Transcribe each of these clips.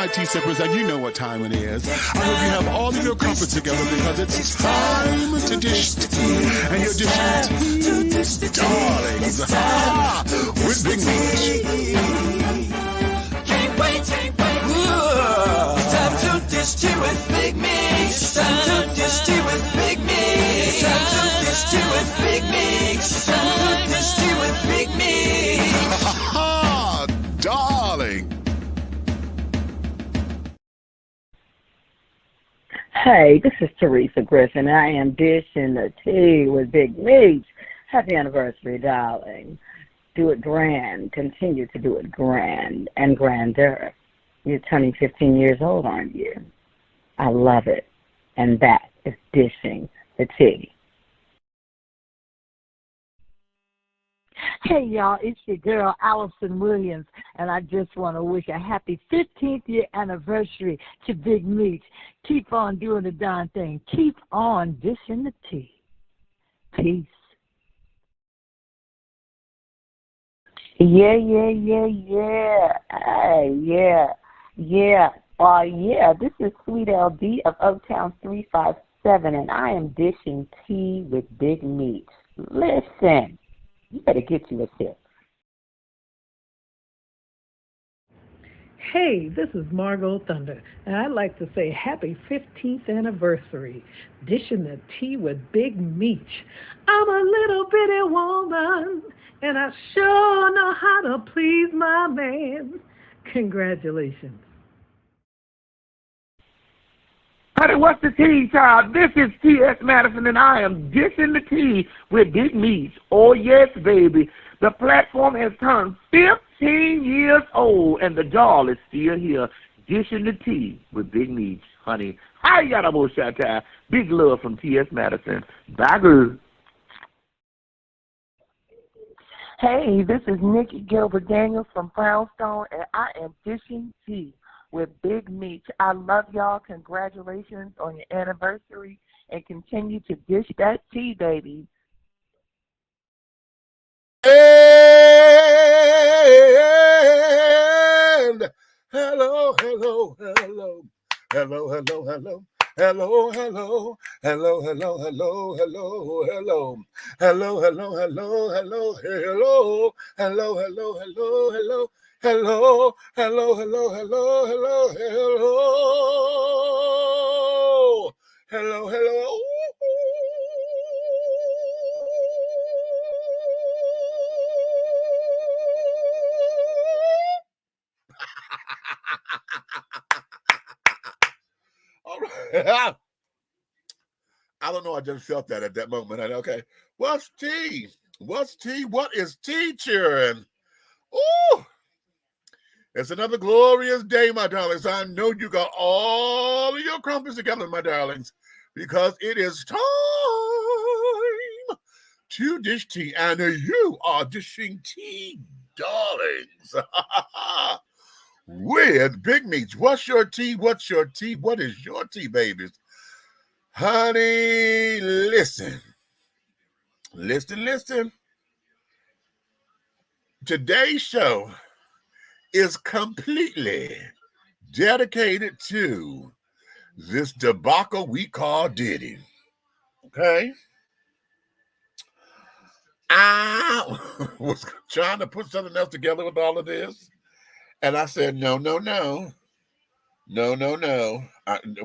my tea sippers, and you know what time it is. I hope you have all of your crumpets together because it's time to dish tea. And you're dishing tea, darlings, with Big Meech. Can't wait. It's time to dish tea with Big Meech. It's time to dish tea with Big Meech. It's time to dish tea with Big Meech. It's time to dish tea with Big Meech. Darling. Hey, this is Teresa Griffin. I am dishing the tea with Big Meech. Happy anniversary, darling. Do it grand. Continue to do it grand and grander. You're turning 15 years old, aren't you? I love it. And that is dishing the tea. Hey, y'all, it's your girl, Allison Williams, and I just want to wish a happy 15th year anniversary to Big Meech. Keep on doing the darn thing. Keep on dishing the tea. Peace. Yeah. Hey, yeah. This is Sweet LD of Oaktown 357, and I am dishing tea with Big Meech. Listen. You better get you a sip. Hey, this is Margot Thunder, and I'd like to say happy 15th anniversary, dishing the tea with Big Meech. I'm a little bitty woman, and I sure know how to please my man. Congratulations. Honey, what's the tea, child? This is T.S. Madison, and I am dishing the tea with Big Meech. Oh, yes, baby. The platform has turned 15 years old, and the doll is still here, dishing the tea with Big Meech. Honey, hi, yada bo shata. Big love from T.S. Madison. Bye, girl. Hey, this is Nikki Gilbert Daniels from Brownstone, and I am dishing tea with Big Meech. I love y'all. Congratulations on your anniversary, and continue to dish that tea, baby. And hello. All right. I don't know. I just felt that at that moment. Okay. What's tea? What is teacher? And ooh, it's another glorious day, my darlings. I know you got all of your crumpets together, my darlings, because it is time to dish tea, and you are dishing tea, darlings, with Big Meech. What's your tea? What is your tea, babies? Honey, listen. Today's show is completely dedicated to this debacle we call Diddy. Okay? I was trying to put something else together with all of this, and I said, no.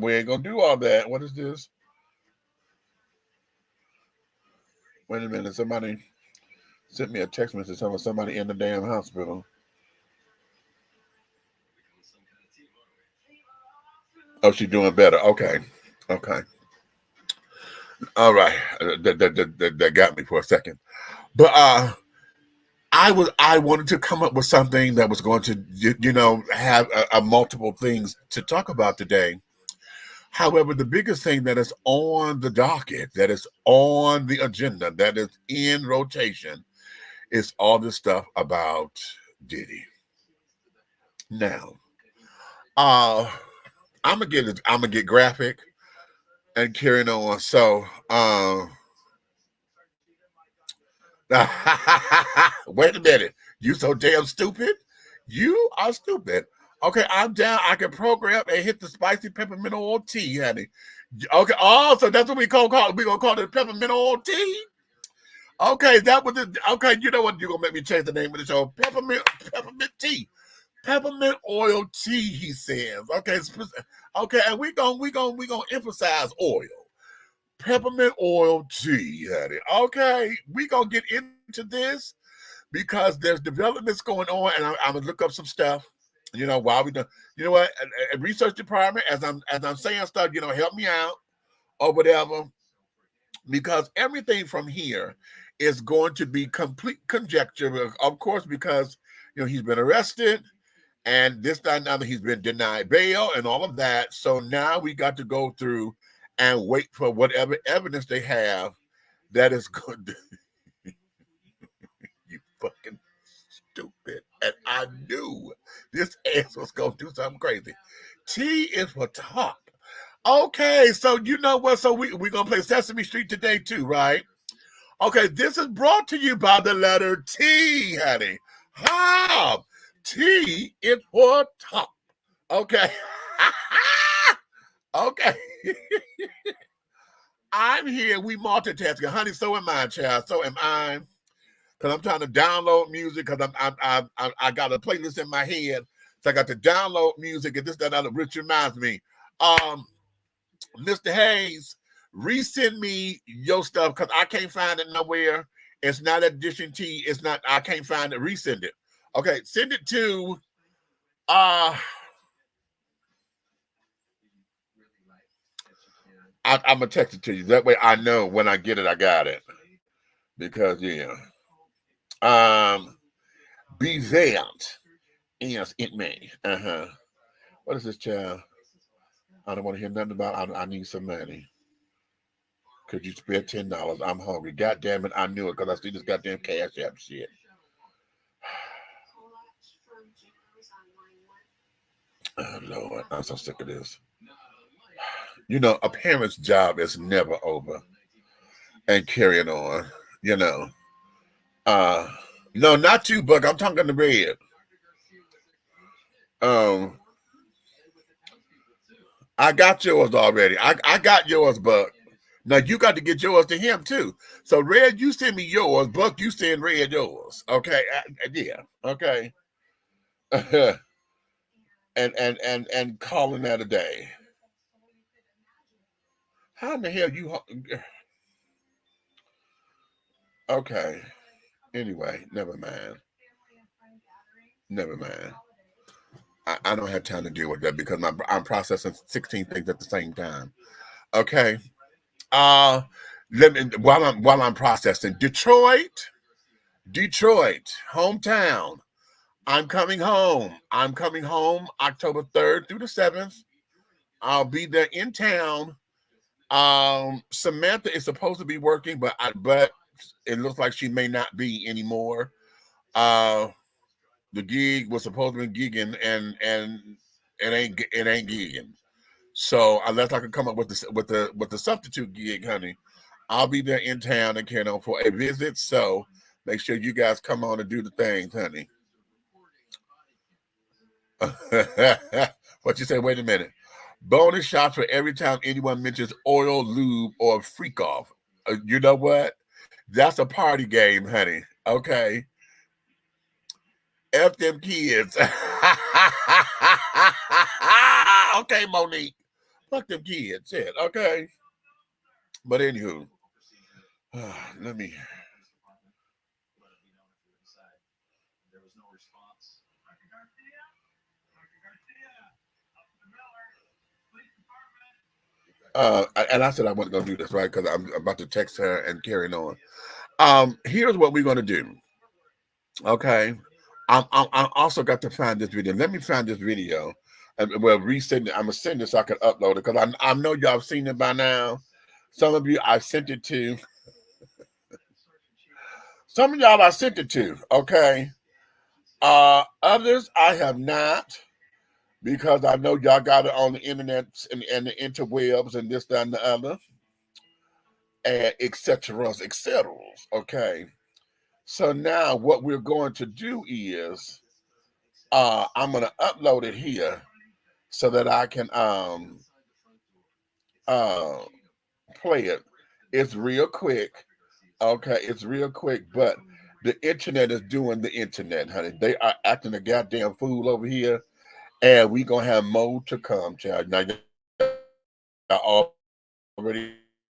We ain't gonna do all that. What is this? Wait a minute. Somebody sent me a text message telling somebody in the damn hospital. Oh, she's doing better. Okay. All right. That got me for a second. But I wanted to come up with something that was going to, have multiple things to talk about today. However, the biggest thing that is on the docket, that is on the agenda, that is in rotation, is all this stuff about Diddy. Now, I'm gonna get graphic and carrying on. So, wait a minute. You so damn stupid? You are stupid. Okay, I'm down. I can program and hit the spicy peppermint oil tea, honey. Okay, oh, so that's what we call it. We're gonna call it peppermint oil tea. Okay, that was the okay. You know what? You're gonna make me change the name of the show. Peppermint tea. Peppermint oil tea, he says. Okay, okay, and we gonna emphasize oil. Peppermint oil tea, honey. Okay, we gonna get into this because there's developments going on, and I'm gonna look up some stuff. You know, while we do, you know what? A research department, as I'm saying stuff, you know, help me out or whatever, because everything from here is going to be complete conjecture, of course, because you know he's been arrested. And this time now that he's been denied bail and all of that. So now we got to go through and wait for whatever evidence they have that is good. You fucking stupid. And I knew this ass was going to do something crazy. T is for top. Okay, so you know what? So we're going to play Sesame Street today too, right? Okay, this is brought to you by the letter T, honey. How? T is for top. Okay. Okay. I'm here. We multitasking. Honey, so am I, child. So am I. Because I'm trying to download music because I got a playlist in my head. So I got to download music and this, that, other, which reminds me. Mr. Hayes, resend me your stuff because I can't find it nowhere. It's not at Edition T. It's not, I can't find it. Resend it. Okay, send it to I'm gonna text it to you. That way I know when I get it, I got it. Because yeah. Be that. Yes, it may. What is this, child? I don't want to hear nothing about I need some money. Could you spare $10? I'm hungry. God damn it, I knew it because I see this goddamn Cash App shit. Oh Lord, I'm so sick of this. You know, a parent's job is never over. And carrying on, you know. No, not you, Buck. I'm talking to Red. I got yours already. I got yours, Buck. Now you got to get yours to him too. So Red, you send me yours. Buck, you send Red yours. Okay, yeah. Okay. and calling that a day. How in the hell you? Okay. Anyway, never mind. Never mind. I don't have time to deal with that because I'm processing 16 things at the same time. Okay. Let me while I'm processing Detroit, hometown. I'm coming home. I'm coming home October 3rd through the 7th. I'll be there in town. Samantha is supposed to be working, but it looks like she may not be anymore. The gig was supposed to be gigging and it ain't gigging. So unless I can come up with the substitute gig, honey, I'll be there in town and carry on for a visit. So make sure you guys come on and do the things, honey. What you say? Wait a minute. Bonus shots for every time anyone mentions oil, lube, or freak off. You know what? That's a party game, honey. Okay. F them kids. Okay, Monique. Fuck them kids. Shit. Okay. But anywho, let me. And I said I wasn't gonna do this, right? Because I'm about to text her and carrying on. Here's what we're gonna do. Okay. I'm also got to find this video. Let me find this video. And well, resend it. I'm gonna send it so I can upload it because I know y'all have seen it by now. Some of you I sent it to. Some of y'all I sent it to. Okay. Others I have not because I know y'all got it on the internet and the interwebs and this, that, and the other, and et cetera. Okay. So now what we're going to do is I'm gonna upload it here so that I can uh play it. It's real quick. Okay, it's real quick, but the internet is doing the internet, honey. They are acting a goddamn fool over here, and we gonna have more to come, child. Now y'all already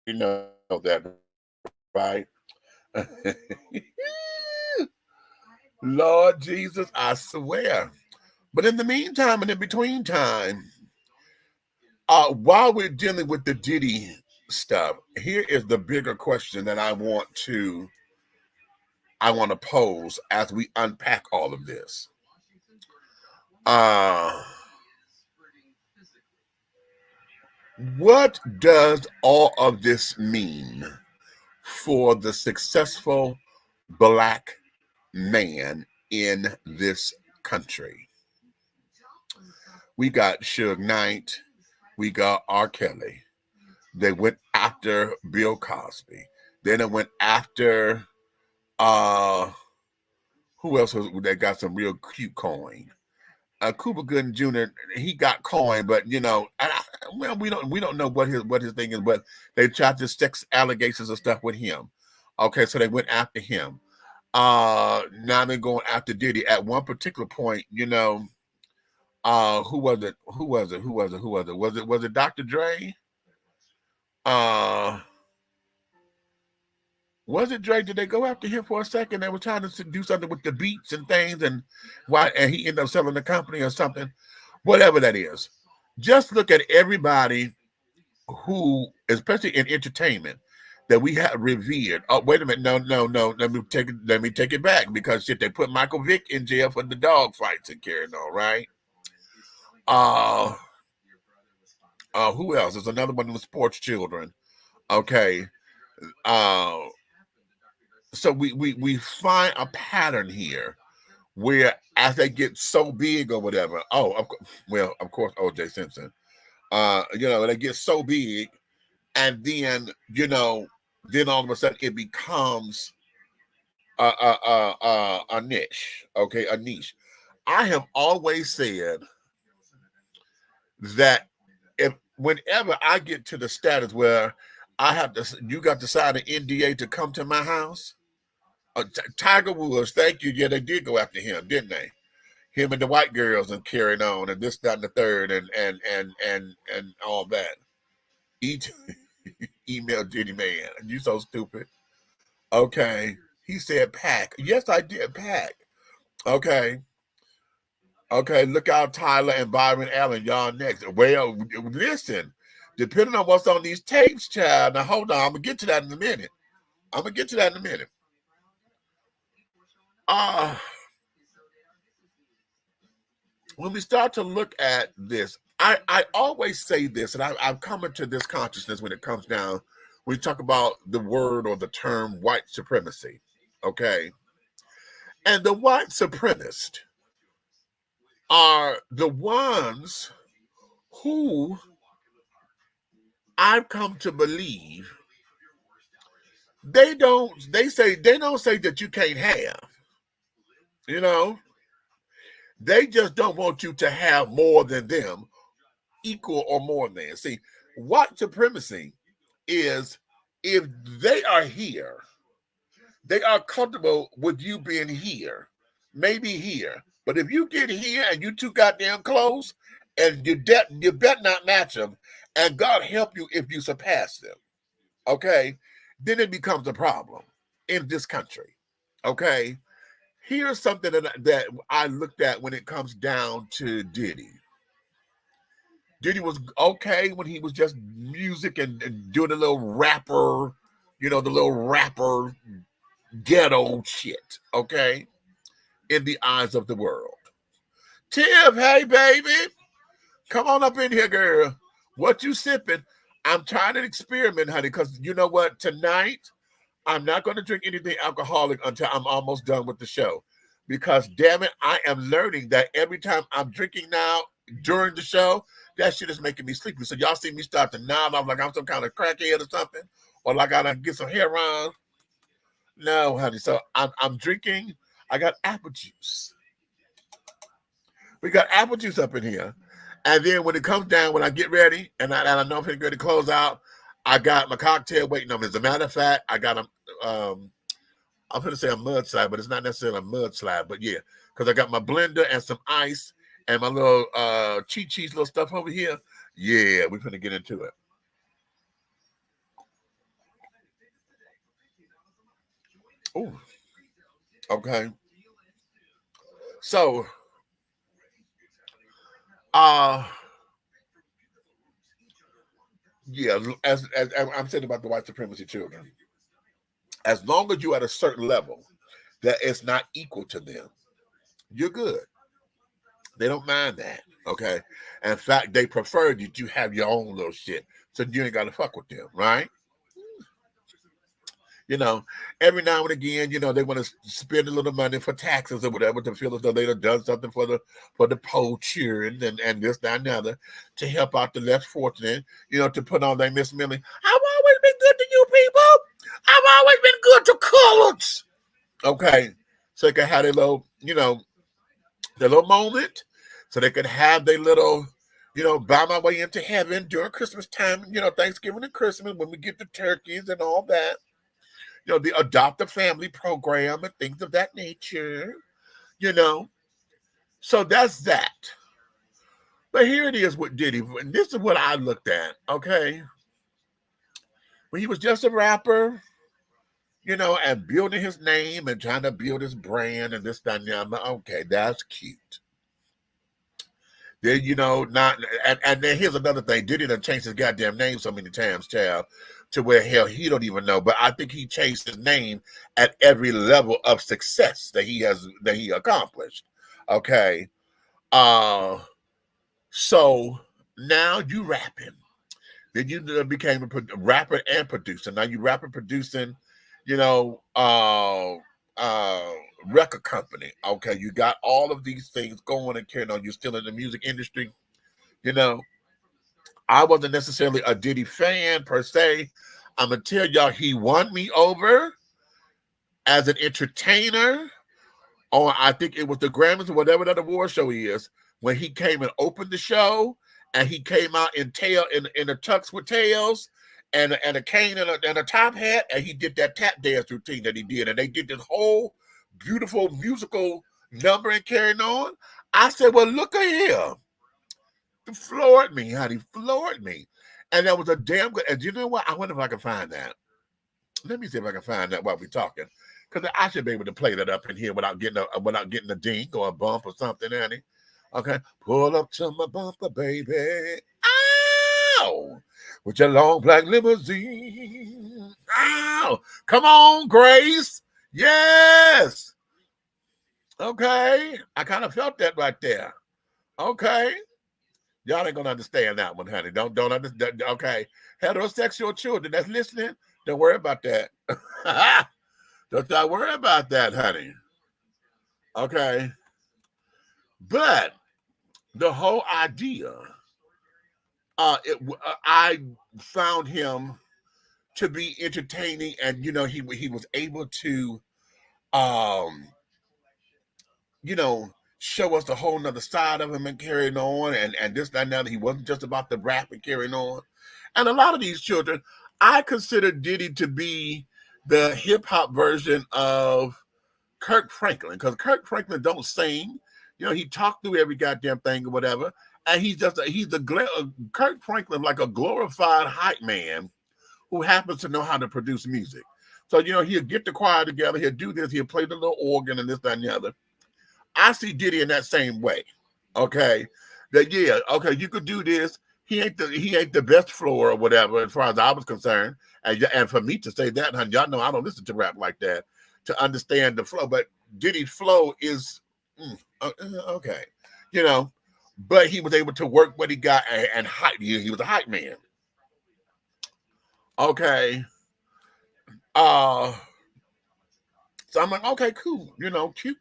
know that, right? Lord Jesus, I swear. But in the meantime and in between time, while we're dealing with the Diddy stuff, here is the bigger question that I want to pose as we unpack all of this. What does all of this mean for the successful Black man in this country? We got Suge Knight, we got R. Kelly. They went after Bill Cosby. Then it went after who else was that got some real cute coin? Cuba Gooding Jr. He got coin, but well, we don't know what his thing is, but they tried to sex allegations and stuff with him. Okay, so they went after him. Now they're going after Diddy. At one particular point, who was it? Who was it? Was it Dr. Dre? Was it Dre? Did they go after him for a second? They were trying to do something with the beats and things, and he ended up selling the company or something, whatever that is. Just look at everybody who, especially in entertainment, that we have revered. Oh, wait a minute, no. Let me take it back, because shit, they put Michael Vick in jail for the dog fights and carrying on, right? Who else? There's another one of the sports children. Okay. So we find a pattern here where as they get so big or whatever, of course, O.J. Simpson, they get so big, and then then all of a sudden it becomes a niche, okay, a niche. I have always said that whenever I get to the status where you got to sign an NDA to come to my house. Tiger Woods, thank you. Yeah, they did go after him, didn't they? Him and the white girls and carrying on, and this, that, and the third, and all that. Email Diddy man, you so stupid. Okay, he said pack. Yes, I did pack. Okay. Look out, Tyler and Byron Allen, y'all next. Well, listen, depending on what's on these tapes, child. Now hold on, I'm gonna get to that in a minute. When we start to look at this, I always say this, and I've come into this consciousness when it comes down, we talk about the word or the term white supremacy, okay? And the white supremacists are the ones who I've come to believe they don't say that you can't have, they just don't want you to have more than them, equal or more than. See, white supremacy is if they are here, they are comfortable with you being here, maybe here. But if you get here and you too goddamn close, and you better not match them, and God help you if you surpass them, okay, then it becomes a problem in this country, okay? Here's something that I looked at when it comes down to Diddy. Diddy was okay when he was just music and doing a little rapper, the little rapper ghetto shit, okay, in the eyes of the world. Tiff, hey, baby. Come on up in here, girl. What you sipping? I'm trying to experiment, honey, because you know what? Tonight, I'm not going to drink anything alcoholic until I'm almost done with the show. Because, damn it, I am learning that every time I'm drinking now during the show, that shit is making me sleepy. So y'all see me start to nod off like I'm some kind of crackhead or something, or like I gotta get some hair on. No, honey. So I'm drinking. I got apple juice. We got apple juice up in here. And then when it comes down, when I get ready, and I know I'm going to close out, I got my cocktail waiting on me. As a matter of fact, I got I'm going to say a mudslide, but it's not necessarily a mudslide. But yeah, because I got my blender and some ice and my little cheat cheese little stuff over here. Yeah, we're going to get into it. Oh, okay. So, yeah, as I'm saying about the white supremacy children, as long as you're at a certain level that it's not equal to them, you're good. They don't mind that, okay? In fact, they prefer that you have your own little shit, so you ain't got to fuck with them, right? You know, every now and again, you know, they want to spend a little money for taxes or whatever to feel as though they've done something for the poor children and this, that, and the other to help out the less fortunate, you know, to put on their Miss Millie. I've always been good to you people. I've always been good to colors. Okay. So they can have their little, you know, their little moment. So they can have their little, you know, buy my way into heaven during Christmas time, you know, Thanksgiving and Christmas when we get the turkeys and all that. You know, the adopt a family program and things of that nature, you know. So that's that. But here it is with Diddy. And this is what I looked at, okay? When he was just a rapper, you know, and building his name and trying to build his brand and this, that, and the other. Okay, that's cute. Then, you know, not, and then here's another thing. Diddy done changed his goddamn name so many times, child, to where hell he don't even know. But I think he changed his name at every level of success that he accomplished. Okay. So now you rapping. Then you became a rapper and producer. Now you rapper producing, you know, record company. Okay, you got all of these things going and carrying on. You're still in the music industry. You know, I wasn't necessarily a Diddy fan per se. I'm gonna tell y'all he won me over as an entertainer. On I think it was the Grammys or whatever that award show he is, when he came and opened the show and he came out in a tux with tails and a cane and a top hat, and he did that tap dance routine that he did, and they did this whole beautiful musical number and carrying on. I said, well, look at him. He floored me, honey, floored me. And that was a damn good, and you know what? I wonder if I can find that. Let me see if I can find that while we're talking. Because I should be able to play that up in here without getting a ding or a bump or something, honey. Okay. Pull up to my bumper, baby. Ow! With your long black limousine. Ow! Come on, Grace. Yes. Okay. I kind of felt that right there. Okay. Y'all ain't gonna understand that one, honey. Don't understand. Okay. Heterosexual children that's listening, don't worry about that. Don't y'all worry about that, honey. Okay. But the whole idea, I found him to be entertaining, and you know, he was able to, um, you know, show us a whole nother side of him and carrying on, and this, that, and that. He wasn't just about the rap and carrying on. And a lot of these children, I consider Diddy to be the hip hop version of Kirk Franklin, because Kirk Franklin don't sing. You know, he talked through every goddamn thing or whatever. And Kirk Franklin, like a glorified hype man who happens to know how to produce music. So, you know, he'll get the choir together, he'll do this, he'll play the little organ and this, that, and the other. I see Diddy in that same way. Okay. That, yeah, okay, you could do this. He ain't the best floor or whatever, as far as I was concerned. And for me to say that, honey, y'all know I don't listen to rap like that to understand the flow. But Diddy's flow is okay, you know. But he was able to work what he got and hype. He was a hype man. Okay. So I'm like, okay, cool. You know, cute,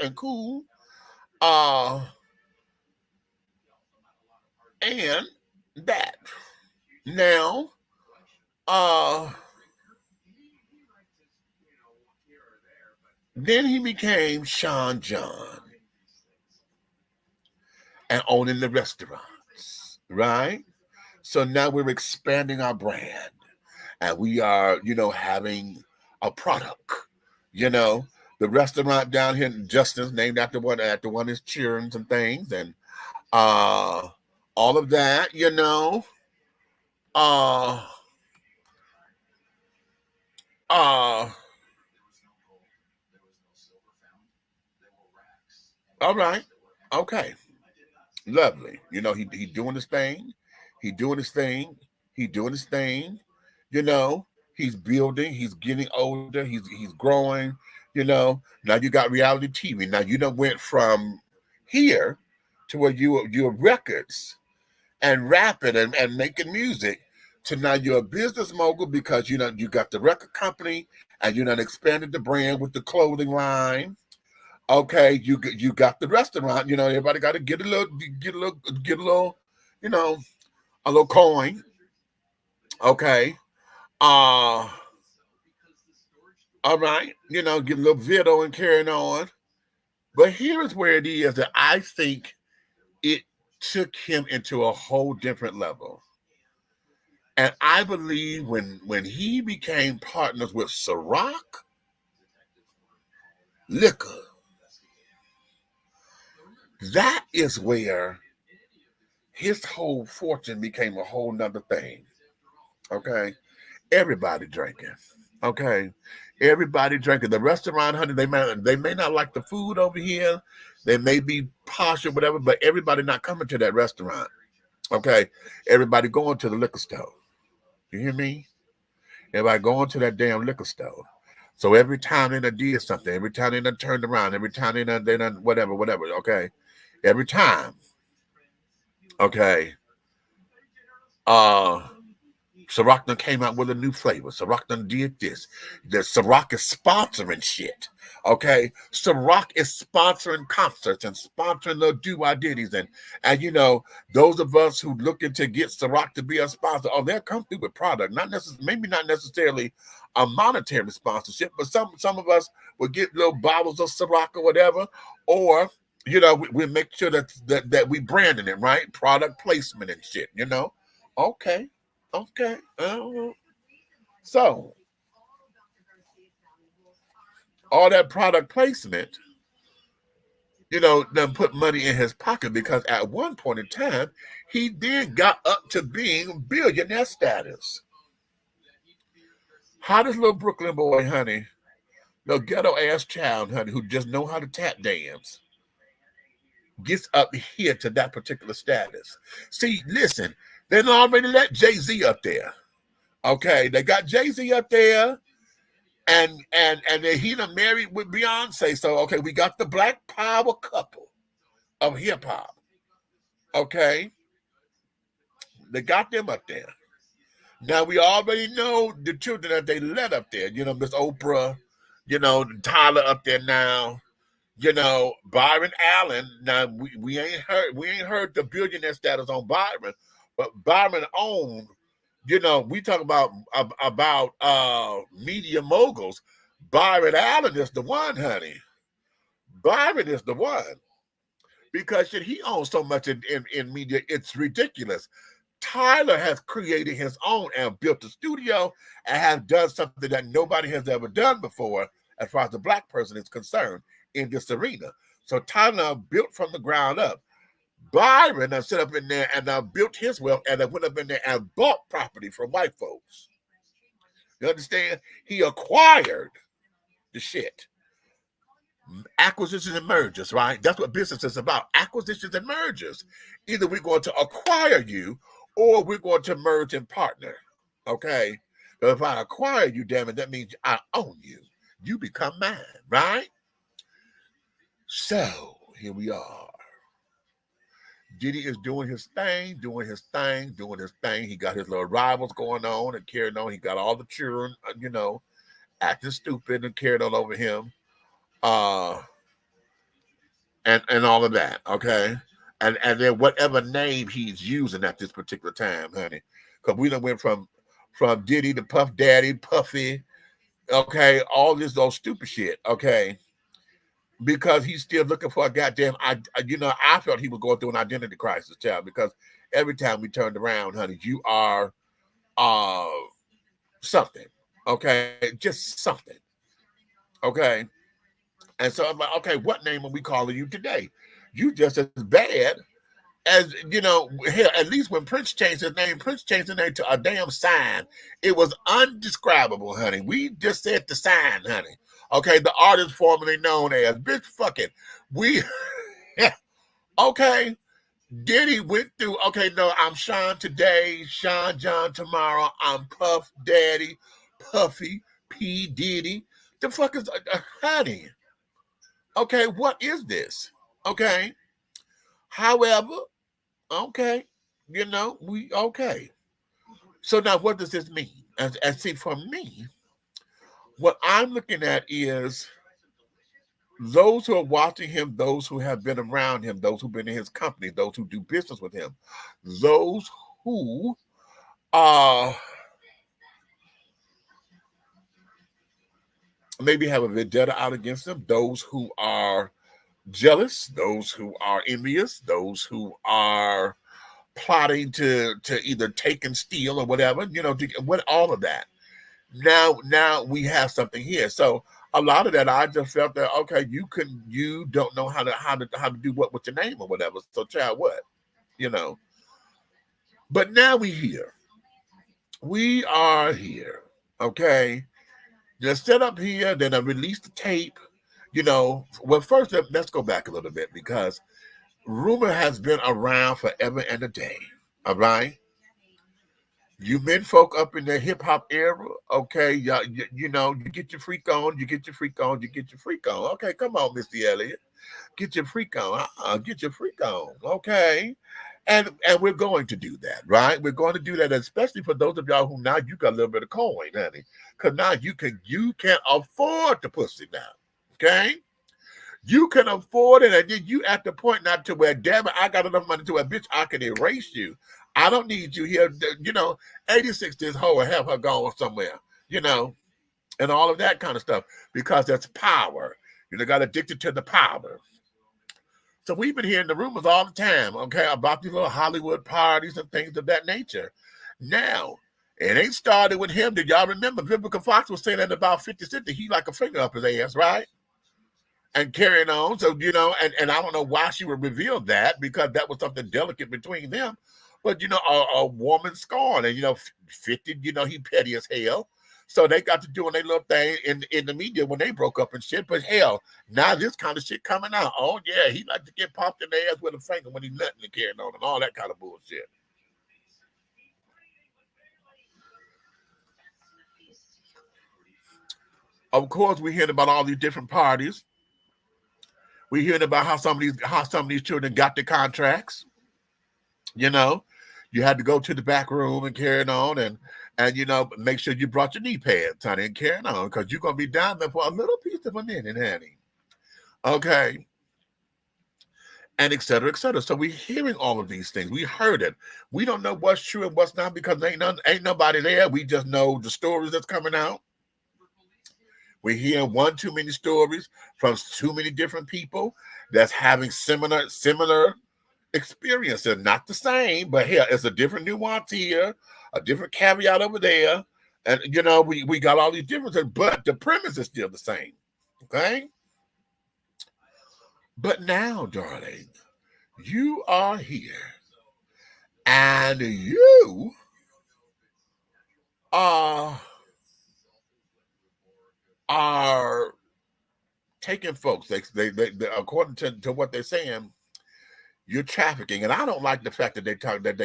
and cool. And that. Now, then he became Sean John. and owning the restaurants, right? So now we're expanding our brand, and we are, having a product. You know, the restaurant down here in Justin's named after one of his children and things, and uh, all of that. Uh, uh, all right, okay, lovely. He doing his thing, he doing his thing, he doing his thing. You know, he's building, he's getting older, he's growing. Now you got reality TV. Now you done went from here to where you're records and rapping and making music to now you're a business mogul because you got the record company and you done expanded the brand with the clothing line. Okay, you got the restaurant. Everybody got to get a little, you know, a little coin. Okay, uh, all right, get a little video and carrying on. But here's where it is that I think it took him into a whole different level. And I believe when he became partners with Ciroc Liquor, that is where his whole fortune became a whole nother thing. Okay. Everybody drinking. Okay. Everybody drinking. The restaurant, honey, they may not like the food over here. They may be posh or whatever, but everybody not coming to that restaurant. Okay. Everybody going to the liquor store. You hear me? Everybody going to that damn liquor store. So every time they done did something, every time they done turned around, every time they done whatever, okay? Every time, okay, Ciroc done came out with a new flavor. Ciroc done did this. The Ciroc is sponsoring shit. Okay. Ciroc is sponsoring concerts and sponsoring the DIDDYs. And those of us who looking to get Ciroc to be a sponsor, they'll come through with product. Maybe not necessarily a monetary sponsorship, but some of us will get little bottles of Ciroc or whatever, or we make sure that we branding it, right? Product placement and shit, Okay. Okay. So all that product placement, then put money in his pocket because at one point in time, he then got up to being billionaire status. How does little Brooklyn boy, honey, no ghetto ass child, honey, who just know how to tap dance, gets up here to that particular status? See, listen, they already let Jay-Z up there. Okay, they got Jay-Z up there, and then he done married with Beyonce. So okay, we got the Black Power couple of hip hop. Okay, they got them up there. Now we already know the children that they let up there. Miss Oprah, Tyler up there now. Byron Allen. Now we ain't heard the billionaire status on Byron, but Byron owned. We talk about media moguls. Byron Allen is the one, honey. Byron is the one. Because he owns so much in media, it's ridiculous. Tyler has created his own and built a studio and has done something that nobody has ever done before as far as the Black person is concerned in this arena. So Tyler built from the ground up. Byron set up in there and built his wealth and went up in there and bought property from white folks. You understand? He acquired the shit. Acquisitions and mergers, right? That's what business is about. Acquisitions and mergers. Either we're going to acquire you or we're going to merge and partner. Okay? So if I acquire you, damn it, that means I own you. You become mine, right? So here we are. Diddy is doing his thing. He got his little rivals going on and carrying on. He got all the children, acting stupid and carried on over him. And all of that, okay? And then whatever name he's using at this particular time, honey. Because we done went from Diddy to Puff Daddy, Puffy, okay, all those stupid shit, okay? because he's still looking for a goddamn. I felt he was going through an identity crisis, child, because every time we turned around, honey, you are something, okay, just something, okay. And so I'm like, okay, what name are we calling you today? You just as bad as, hell, at least when Prince changed his name to a damn sign. It was undescribable, honey. We just said the sign, honey. Okay, the artist formerly known as, bitch, fuck it. We, okay, Diddy went through, okay, no, I'm Sean today, Sean John tomorrow, I'm Puff Daddy, Puffy, P. Diddy. The fuck is, honey? Okay, what is this? Okay. However, okay, okay. So now what does this mean? And see, for me, what I'm looking at is those who are watching him, those who have been around him, those who've been in his company, those who do business with him, those who maybe have a vendetta out against him, those who are jealous, those who are envious, those who are plotting to either take and steal or whatever, what all of that. Now we have something here. So a lot of that, I just felt that, okay, you don't know how to do what with your name or whatever. So child, what, But now we are here, okay. Just set up here, then I release the tape. Well, first let's go back a little bit, because rumor has been around forever and a day. All right. You men folk up in the hip hop era, okay, you get your freak on, you get your freak on, you get your freak on. Okay, come on, Mr. Elliott. Get your freak on. Get your freak on. Okay. And we're going to do that, right? We're going to do that, especially for those of y'all who now you got a little bit of coin, honey. Because now you can afford the pussy now. Okay? You can afford it, and then you at the point not to where, damn it, I got enough money to where, bitch, I can erase you. I don't need you here. 86 this hoe and have her gone somewhere, and all of that kind of stuff, because that's power. Got addicted to the power. So we've been hearing the rumors all the time, okay, about these little Hollywood parties and things of that nature. Now, it ain't started with him. Did y'all remember Vivica Fox was saying that about 50 Cent, that he like a finger up his ass, right? And carrying on. So, and I don't know why she would reveal that, because that was something delicate between them. But, a woman scorned, and, 50, he petty as hell. So they got to doing their little thing in the media when they broke up and shit. But hell, now this kind of shit coming out. Oh, yeah, he like to get popped in the ass with a finger when he's nutting and carrying on and all that kind of bullshit. Of course, we're hearing about all these different parties. We're hearing about how some of these children got their contracts. You had to go to the back room and carry on and make sure you brought your knee pads, honey, and carrying on, because you're going to be down there for a little piece of a minute, honey. Okay. And et cetera, et cetera. So we're hearing all of these things. We heard it. We don't know what's true and what's not, because ain't nobody there. We just know the stories that's coming out. We're hearing one too many stories from too many different people that's having similar experiences. Not the same, but here, it's a different nuance here, a different caveat over there. And, we got all these differences, but the premise is still the same. Okay? But now, darling, you are here. And you are taking folks. They according to what they're saying, you're trafficking. And I don't like the fact that they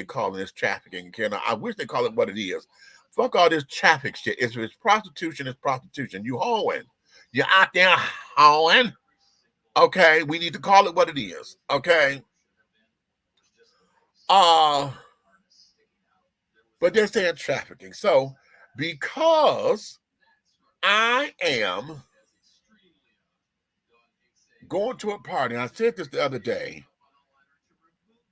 call this trafficking. I wish they call it what it is. Fuck all this traffic shit. It's prostitution. It's prostitution. You hoeing. You're out there hoeing. Okay, we need to call it what it is. Okay. But they're saying trafficking. So because I am going to a party, I said this the other day,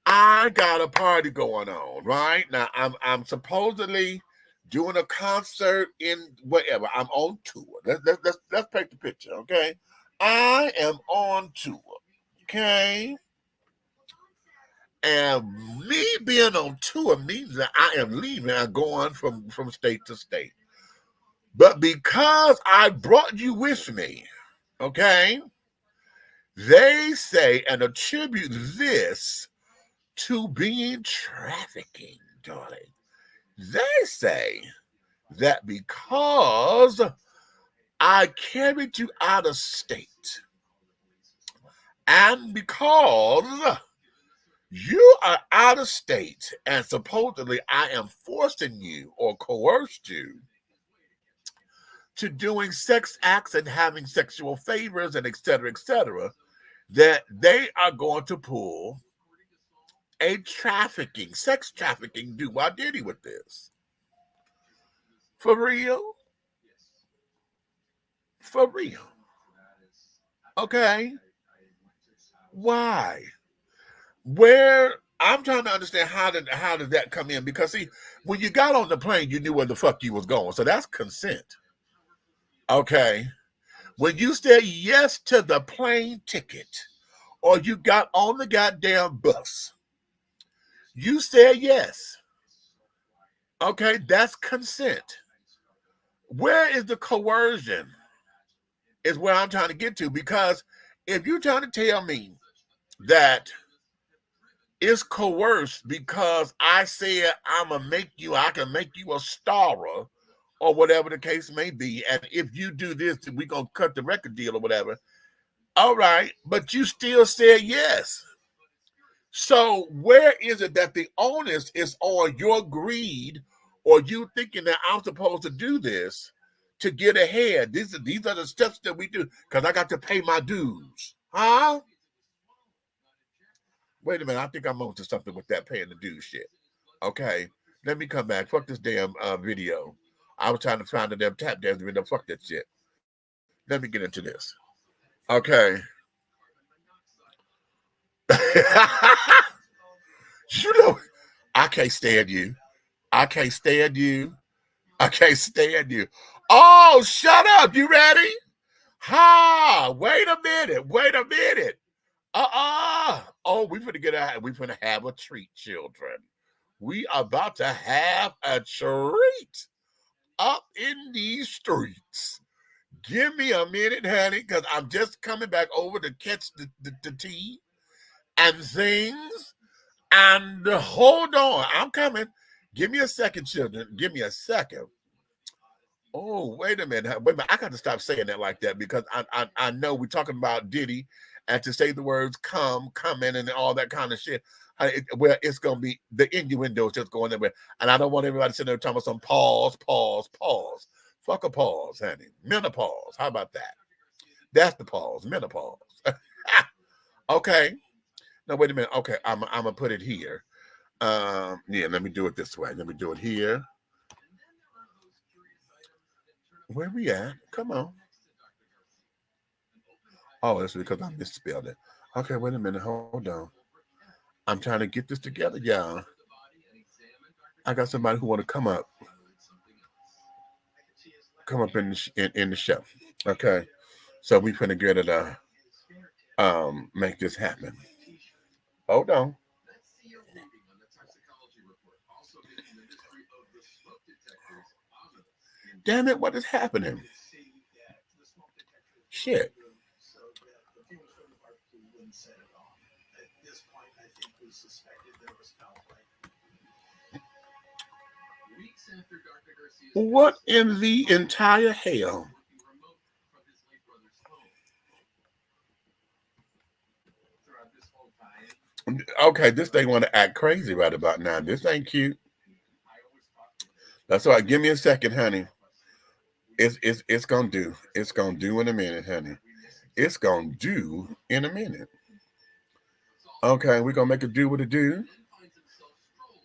I got a party going on right now. I'm supposedly doing a concert in whatever. I'm on tour. Let's paint the picture, okay? I am on tour. Okay. And me being on tour means that I am leaving and going from state to state. But because I brought you with me, okay, they say and attribute this to being trafficking, darling. They say that because I carried you out of state and because you are out of state and supposedly I am forcing you or coerced you to doing sex acts and having sexual favors and et cetera, that they are going to pull a sex trafficking DIDDY with this. For real? For real. Okay. Why? Where I'm trying to understand how did that come in? Because see, when you got on the plane, you knew where the fuck you was going. So that's consent. Okay. When you said yes to the plane ticket, or you got on the goddamn bus, you said yes. Okay, that's consent. Where is the coercion? Is where I'm trying to get to. Because if you're trying to tell me that it's coerced because I said I can make you a starer or whatever the case may be, and if you do this, then we're gonna cut the record deal or whatever. All right, but you still said yes. So where is it that the onus is on your greed or you thinking that I'm supposed to do this to get ahead? These are the steps that we do because I got to pay my dues. Huh? Wait a minute, I think I'm onto something with that paying the dues shit. Okay, let me come back. Fuck this damn video. I was trying to find the damn tap dance video. Fuck that shit. Let me get into this. Okay. You know, I can't stand you. I can't stand you. I can't stand you. Oh, shut up. You ready? Ha! Wait a minute. Wait a minute. Oh, we finna have a treat, children. We about to have a treat up in these streets. Give me a minute, honey, because I'm just coming back over to catch the tea and things. And hold on, I'm coming. Give me a second, children. Give me a second. Oh, wait a minute. Wait a minute. I got to stop saying that like that because I know we're talking about Diddy, and to say the words come in, and all that kind of shit. Well, it's going to be the innuendo is just going everywhere. And I don't want everybody sitting there talking about some pause. Fuck a pause, honey. Menopause. How about that? That's the pause. Menopause. Okay. No, wait a minute. Okay, I'm going to put it here. Yeah, let me do it this way. Let me do it here. Where we at? Come on. Oh, that's because I misspelled it. Okay, wait a minute. Hold on. I'm trying to get this together, y'all. I got somebody who want to come up in the show. Okay, so we finna get it make this happen. Hold on. Damn it! What is happening? Shit. What in the entire hell? Okay, this thing want to act crazy right about now. This ain't cute. That's all right. Give me a second, honey. It's gonna do. It's gonna do in a minute, honey. It's gonna do in a minute. Okay, we're gonna make it do what it do.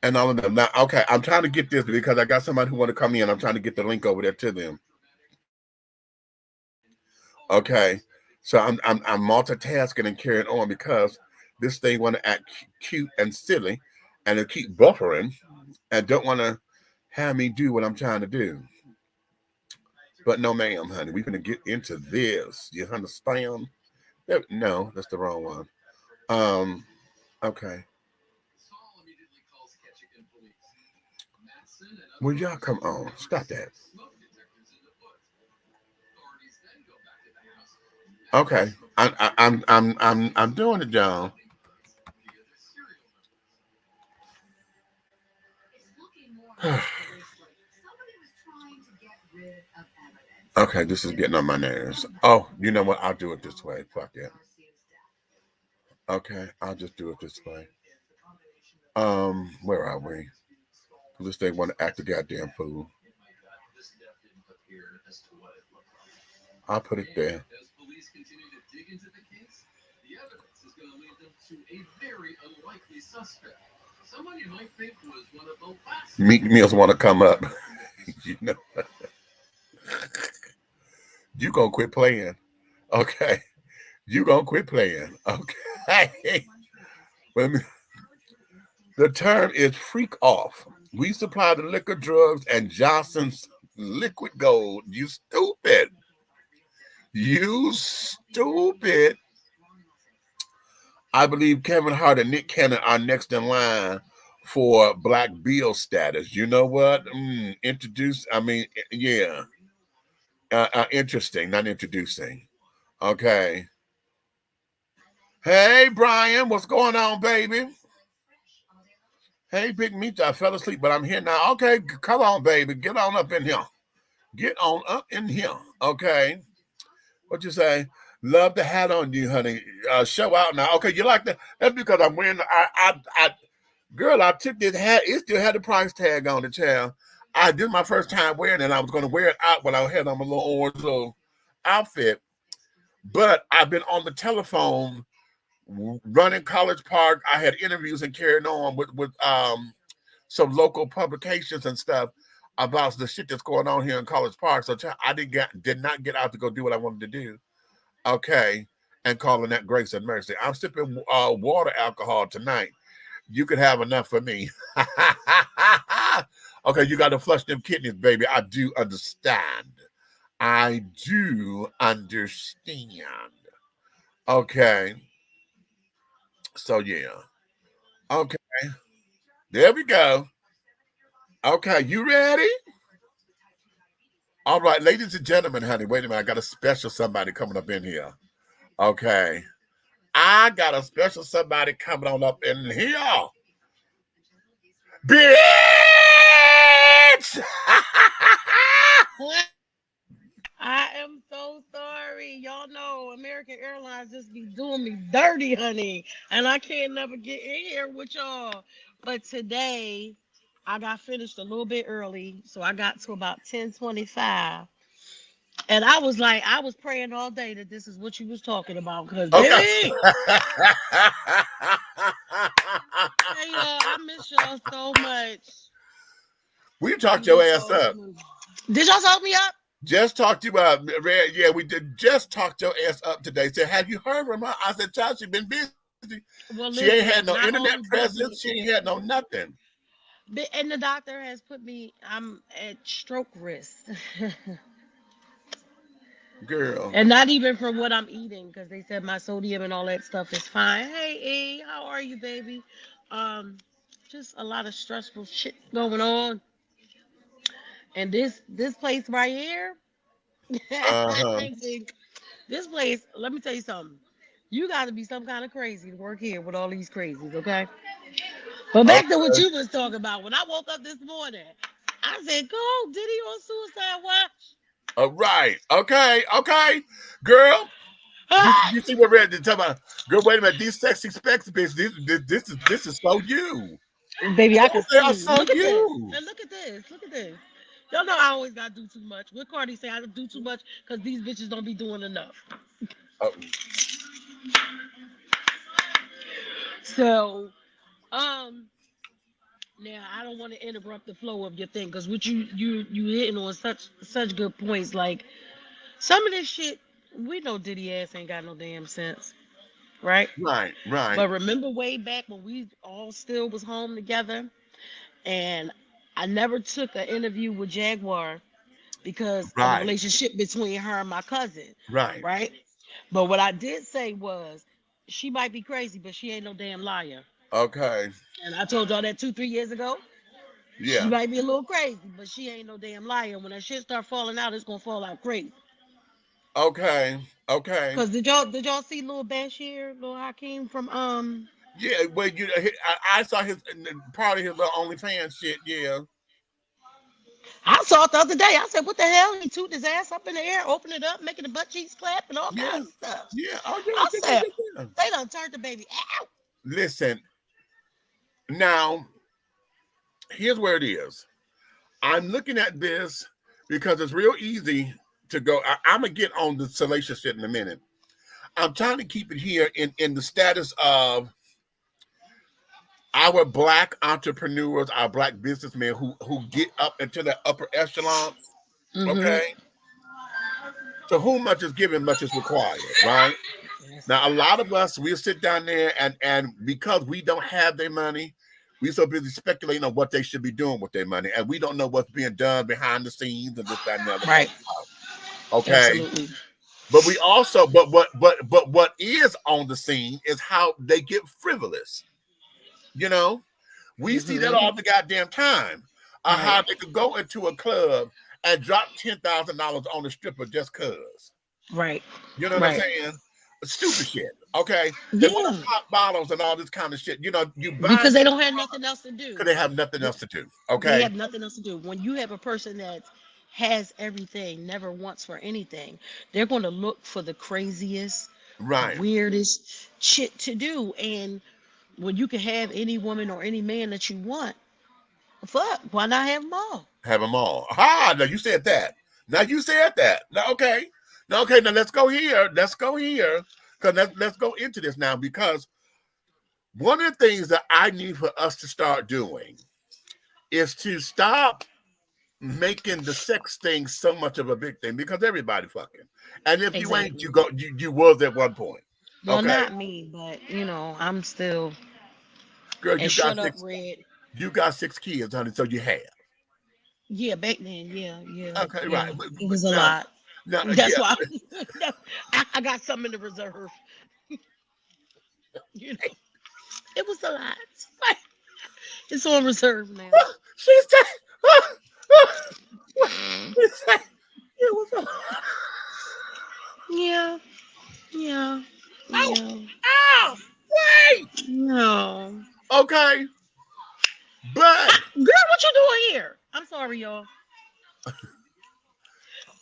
And all of them. Now, okay, I'm trying to get this because I got somebody who want to come in. I'm trying to get the link over there to them. Okay, so I'm multitasking and carrying on because this thing want to act cute and silly, and it keep buffering, and don't want to have me do what I'm trying to do. But no, ma'am, honey, we're gonna get into this. You understand? No, that's the wrong one. Um, okay. Will y'all come on? Stop that. Okay, I'm doing it, John. Okay, this is getting on my nerves. Oh, you know what? I'll do it this way. Fuck it. Okay, I'll just do it this way. Where are we? This they want to act a goddamn fool. I'll put it there. Meek Mills want to come up. You know, you gonna quit playing. Okay, you gonna quit playing. Okay. Let me. The term is freak off. We supply the liquor, drugs, and Johnson's liquid gold. You stupid. You stupid. I believe Kevin Hart and Nick Cannon are next in line for Black Bill status. You know what? Yeah. Interesting, not introducing. Okay. Hey, Brian, what's going on, baby? Hey, Big Meat, I fell asleep, but I'm here now. Okay, come on, baby. Get on up in here. Get on up in here. Okay. What you say? Love the hat on you, honey. Show out now. Okay, you like that? That's because I'm wearing. Girl, I took this hat. It still had the price tag on it, child. This is my first time wearing it. I was going to wear it out when I had on my little orange little outfit. But I've been on the telephone running College Park. I had interviews and carrying on with some local publications and stuff about the shit that's going on here in College Park. So I did not get out to go do what I wanted to do. Okay, and calling that grace and mercy. I'm sipping water alcohol tonight. You could have enough for me. Okay, you got to flush them kidneys, baby. I do understand. I do understand. Okay. So, yeah. Okay. There we go. Okay, you ready? All right, ladies and gentlemen, honey, wait a minute. I got a special somebody coming up in here. Okay. I got a special somebody coming on up in here. Bitch! I am so sorry. Y'all know American Airlines just be doing me dirty, honey. And I can't never get in here with y'all. But today, I got finished a little bit early. So I got to about 10:25. And I was like, I was praying all day that this is what you was talking about. Because, Okay. baby, hey, y'all, I miss y'all so much. We talked your ass up. Did y'all talk me up? Just talked you up. Yeah, we did just talk your ass up today. Said, have you heard from her? I said, child, she been busy. Well, She ain't had no not internet only presence. busy, She ain't had no nothing. and the doctor has put me, I'm at stroke risk. Girl. And not even from what I'm eating, because they said my sodium and all that stuff is fine. Hey, E, how are you, baby? Just a lot of stressful shit going on. And this place right here, Uh-huh. I think this place, let me tell you something. You got to be some kind of crazy to work here with all these crazies, okay? But back to what Okay. you was talking about. When I woke up this morning, I said, go, Diddy on suicide watch. Right. Okay. Okay. Girl, you see what we're ready to talk about? Girl, wait a minute. These sexy specs, bitch. This is so you. Baby, I can They see. are so Look at this. you. And look at this. Look at this. Y'all know I always gotta do too much. What Cardi say I do too much because these bitches don't be doing enough. Oh, So, now I don't want to interrupt the flow of your thing because what you hitting on such good points. Like some of this shit, we know Diddy ass ain't got no damn sense, right? right. Right. But remember way back when we all still was home together, and I never took an interview with Jaguar because of the Right. relationship between her and my cousin, Right. right? But what I did say was, she might be crazy, but she ain't no damn liar. Okay. And I told y'all that 2, 3 years ago. She Yeah. might be a little crazy, but she ain't no damn liar. When that shit start falling out, it's gonna fall out crazy. Okay. Okay. Cause did y'all see Lil Bashir, Lil Hakeem from Yeah. Well, I saw his part of his little OnlyFans shit. Yeah. I saw it the other day. I said, what the hell? He tooted his ass up in the air, opened it up, making the butt cheeks clap and all Yeah. kinds of stuff. Yeah. Oh yeah. I Yeah, said, yeah, yeah. they done turned the baby out. Listen. Now, here's where it is. I'm looking at this because it's real easy to go. I'm gonna get on the salacious shit in a minute. I'm trying to keep it here in the status of our Black entrepreneurs, our Black businessmen who get up into the upper echelon. Okay, so whom much is given, much is required, right? Now, a lot of us, we'll sit down there and because we don't have their money, we're so busy speculating on what they should be doing with their money, and we don't know what's being done behind the scenes and this, that, and the other. Right. Okay. Absolutely. But we also, but what is on the scene is how they get frivolous. You know, we see that all the goddamn time. How they could go into a club and drop $10,000 on a stripper just cause. Right. You know what I'm saying? Stupid shit. Okay. They want to pop bottles and all this kind of shit. You know, you buy because they don't have nothing else to do. Because they have nothing else to do. Okay. They have nothing else to do. When you have a person that has everything, never wants for anything, they're going to look for the craziest, weirdest shit to do. And when you can have any woman or any man that you want, fuck, why not have them all? Have them all. Ah, now you said that. Now you said that. Now, okay. Now, okay, now let's go here. Let's go here. Because let's go into this now. Because one of the things that I need for us to start doing is to stop making the sex thing so much of a big thing, because everybody fucking. And if you ain't, you was at one point. Well, okay? Not me, but you know, I'm still. Girl, you got up, Red. You got 6 kids, honey, so you have. Yeah, back then, yeah. Okay, yeah. right. It was a lot. No, that's why I got something in the reserve. You know, it was a lot. It's on reserve now. She's it was a lot. Yeah. Oh, wait. No. Okay. But girl, what you doing here? I'm sorry, y'all.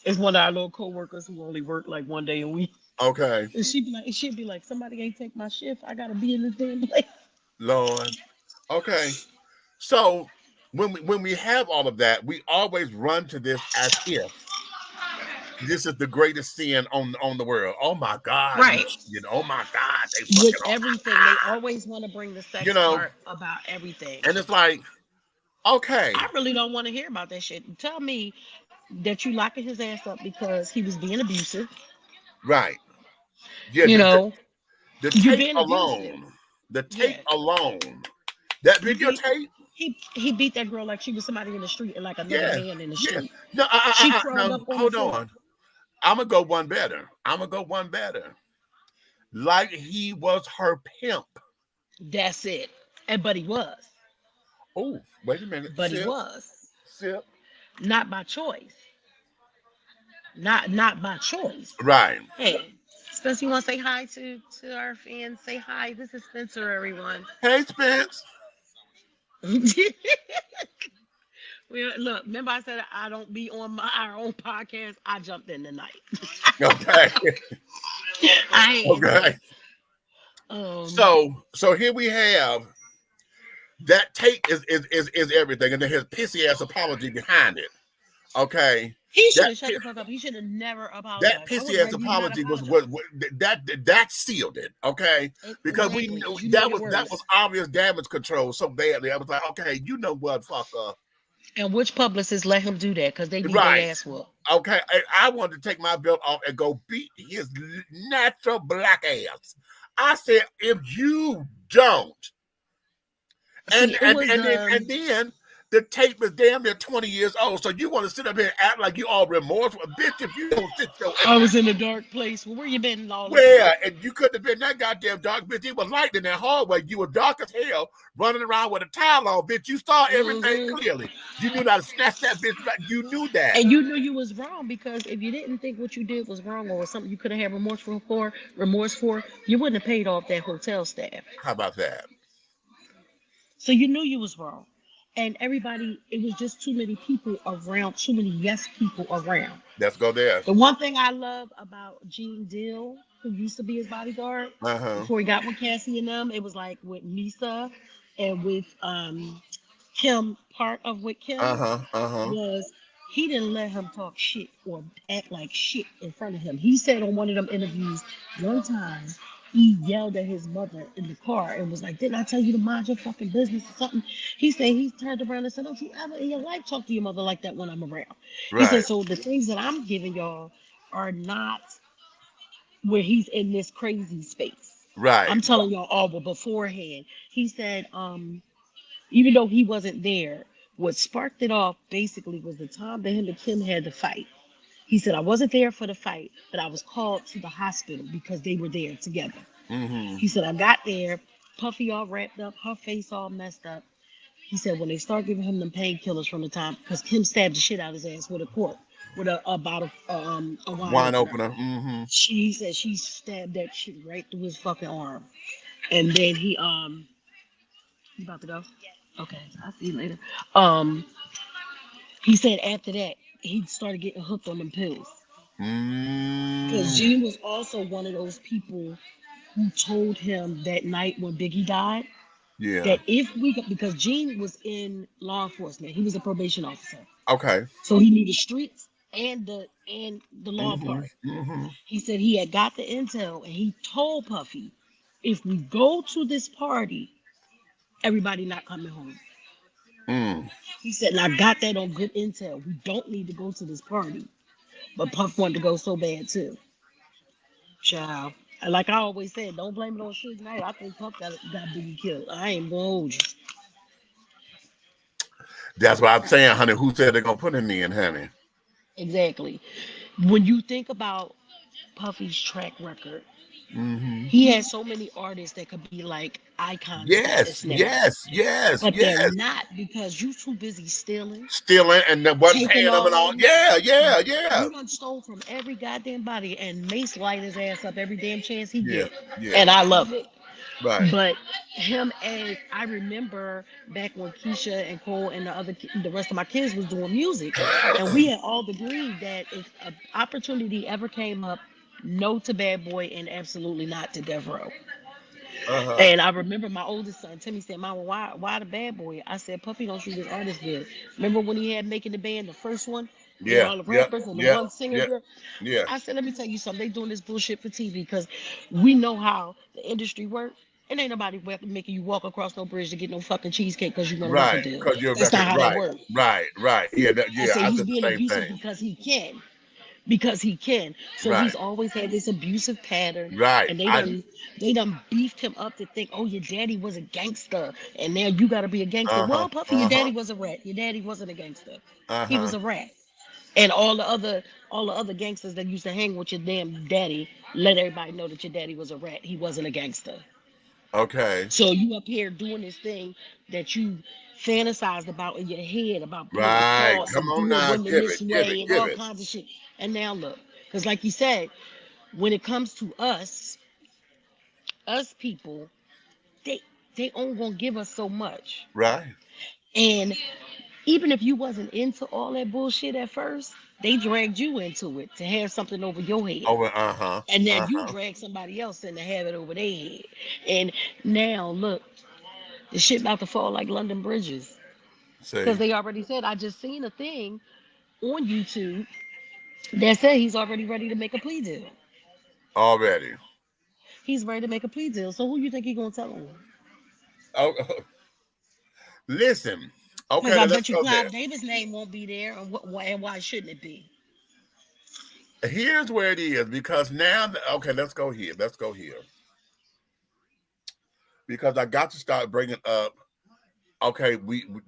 It's one of our little co-workers who only work like one day a week. Okay. And she'd be like, somebody ain't take my shift. I gotta be in this damn place. Lord. Okay. So when we have all of that, we always run to this as if this is the greatest sin on the world. Oh my God. Right. You know, oh my God. With everything, they always want to bring the sex part about everything. And it's like, okay. I really don't want to hear about that shit. Tell me that you locking his ass up because he was being abusive. Right. Yeah. The tape alone. The tape alone. That videotape. He beat that girl like she was somebody in the street and like another man in the street. No, she crawled up on hold on. I'm gonna go one better. Like he was her pimp. That's it. But he was. Oh, wait a minute. But he was. Sip. Not by choice. Not by choice. Right. Hey, Spence, you want to say hi to our fans? Say hi. This is Spencer, everyone. Hey, Spence. Look, remember I said I don't be on our own podcast. I jumped in tonight. Okay. Okay. So here we have that tape is everything, and then his pissy ass apology behind it. Okay. He should have shut the fuck up. He should have never apologized. That pissy ass apology was that sealed it. Okay. Because we knew that was obvious damage control so badly. I was like, okay, you know what, fucker. And which publicists let him do that? Because they need their ass whooped. Okay, I wanted to take my belt off and go beat his natural black ass. I said, if you don't, and then The tape is damn near 20 years old. So you want to sit up here and act like you all remorseful? Bitch, if you don't sit your I was in a dark place. Well, where you been all this where, time? and you couldn't have been that goddamn dark, bitch. It was light in that hallway. You were dark as hell, running around with a towel on, bitch. You saw everything clearly. You knew how to snatch that bitch back. You knew that. And you knew you was wrong, because if you didn't think what you did was wrong or something you could have had remorse for, you wouldn't have paid off that hotel staff. How about that? So you knew you was wrong. And everybody, it was just too many people around, too many yes people around. Let's go there. The one thing I love about Gene Deal, who used to be his bodyguard, before he got with Cassie and them, it was like with Misa and with Kim, part of with Kim, was he didn't let him talk shit or act like shit in front of him. He said on one of them interviews one time, he yelled at his mother in the car and was like, "Didn't I tell you to mind your fucking business or something?" He said he turned around and said, "Don't you ever in your life talk to your mother like that when I'm around." He said, so the things that I'm giving y'all are not where he's in this crazy space. Right. I'm telling y'all all but beforehand. He said, even though he wasn't there, what sparked it off basically was the time that him and Kim had to fight. He said, I wasn't there for the fight, but I was called to the hospital because they were there together. He said, I got there, Puffy all wrapped up, her face all messed up. He said, when they start giving him them painkillers from the time, because Kim stabbed the shit out of his ass with a cork, with a bottle, a wine opener. She said she stabbed that shit right through his fucking arm. And then he, you about to go? Okay, I'll see you later. He said after that, he started getting hooked on them pills. Because Gene was also one of those people who told him that night when Biggie died, that if we could, because Gene was in law enforcement, he was a probation officer. Okay. So he knew the streets and the law part. He said he had got the intel and he told Puffy, if we go to this party, everybody not coming home. He said, and I got that on good intel. We don't need to go to this party. But Puff wanted to go so bad too. Child. Like I always said, don't blame it on Suge Knight. I think Puff got Biggie killed. I ain't gonna hold you. That's what I'm saying, honey. Who said they're gonna put him in, honey? Exactly. When you think about Puffy's track record, he has so many artists that could be like icons. Yes. But they're not, because you too busy stealing and then what paying them and all. Yeah. You done stole from every goddamn body, and Mace light his ass up every damn chance he get. And I love it. Right. But him, and I remember back when Keisha and Cole and the rest of my kids was doing music, and we had all agreed that if an opportunity ever came up, no to Bad Boy and absolutely not to Death Row. And I remember my oldest son, Timmy, said, Mama, why the Bad Boy? I said, Puffy don't shoot his artist good. Remember when he had Making the Band, the first one? With all the rappers and the one singer girl? I said, let me tell you something. They doing this bullshit for TV because we know how the industry works. And ain't nobody making you walk across no bridge to get no fucking cheesecake because you want a record deal. That's not how that works. Right. Yeah, I he's being abusive because he can. Because he can. So he's always had this abusive pattern. Right. And they done beefed him up to think, oh, your daddy was a gangster. And now you got to be a gangster. Well, Puffy, your daddy was a rat. Your daddy wasn't a gangster. He was a rat. And all the other gangsters that used to hang with your damn daddy let everybody know that your daddy was a rat. He wasn't a gangster. Okay. So you up here doing this thing that you fantasized about in your head about being false Come on and now, doing women this way and all kinds of shit. And now look, because like you said, when it comes to us people, they only gonna give us so much. Right. And even if you wasn't into all that bullshit at first, they dragged you into it to have something over your head. And then you drag somebody else in to have it over their head. And now look, the shit about to fall like London bridges. Because they already said, I just seen a thing on YouTube that said he's already ready to make a plea deal. Already. He's ready to make a plea deal. So who you think he's gonna tell him? Oh, listen. Okay, because I bet you Clive Davis' name won't be there, and why shouldn't it be? Here's where it is, because now, okay, let's go here. Because I got to start bringing up Okay,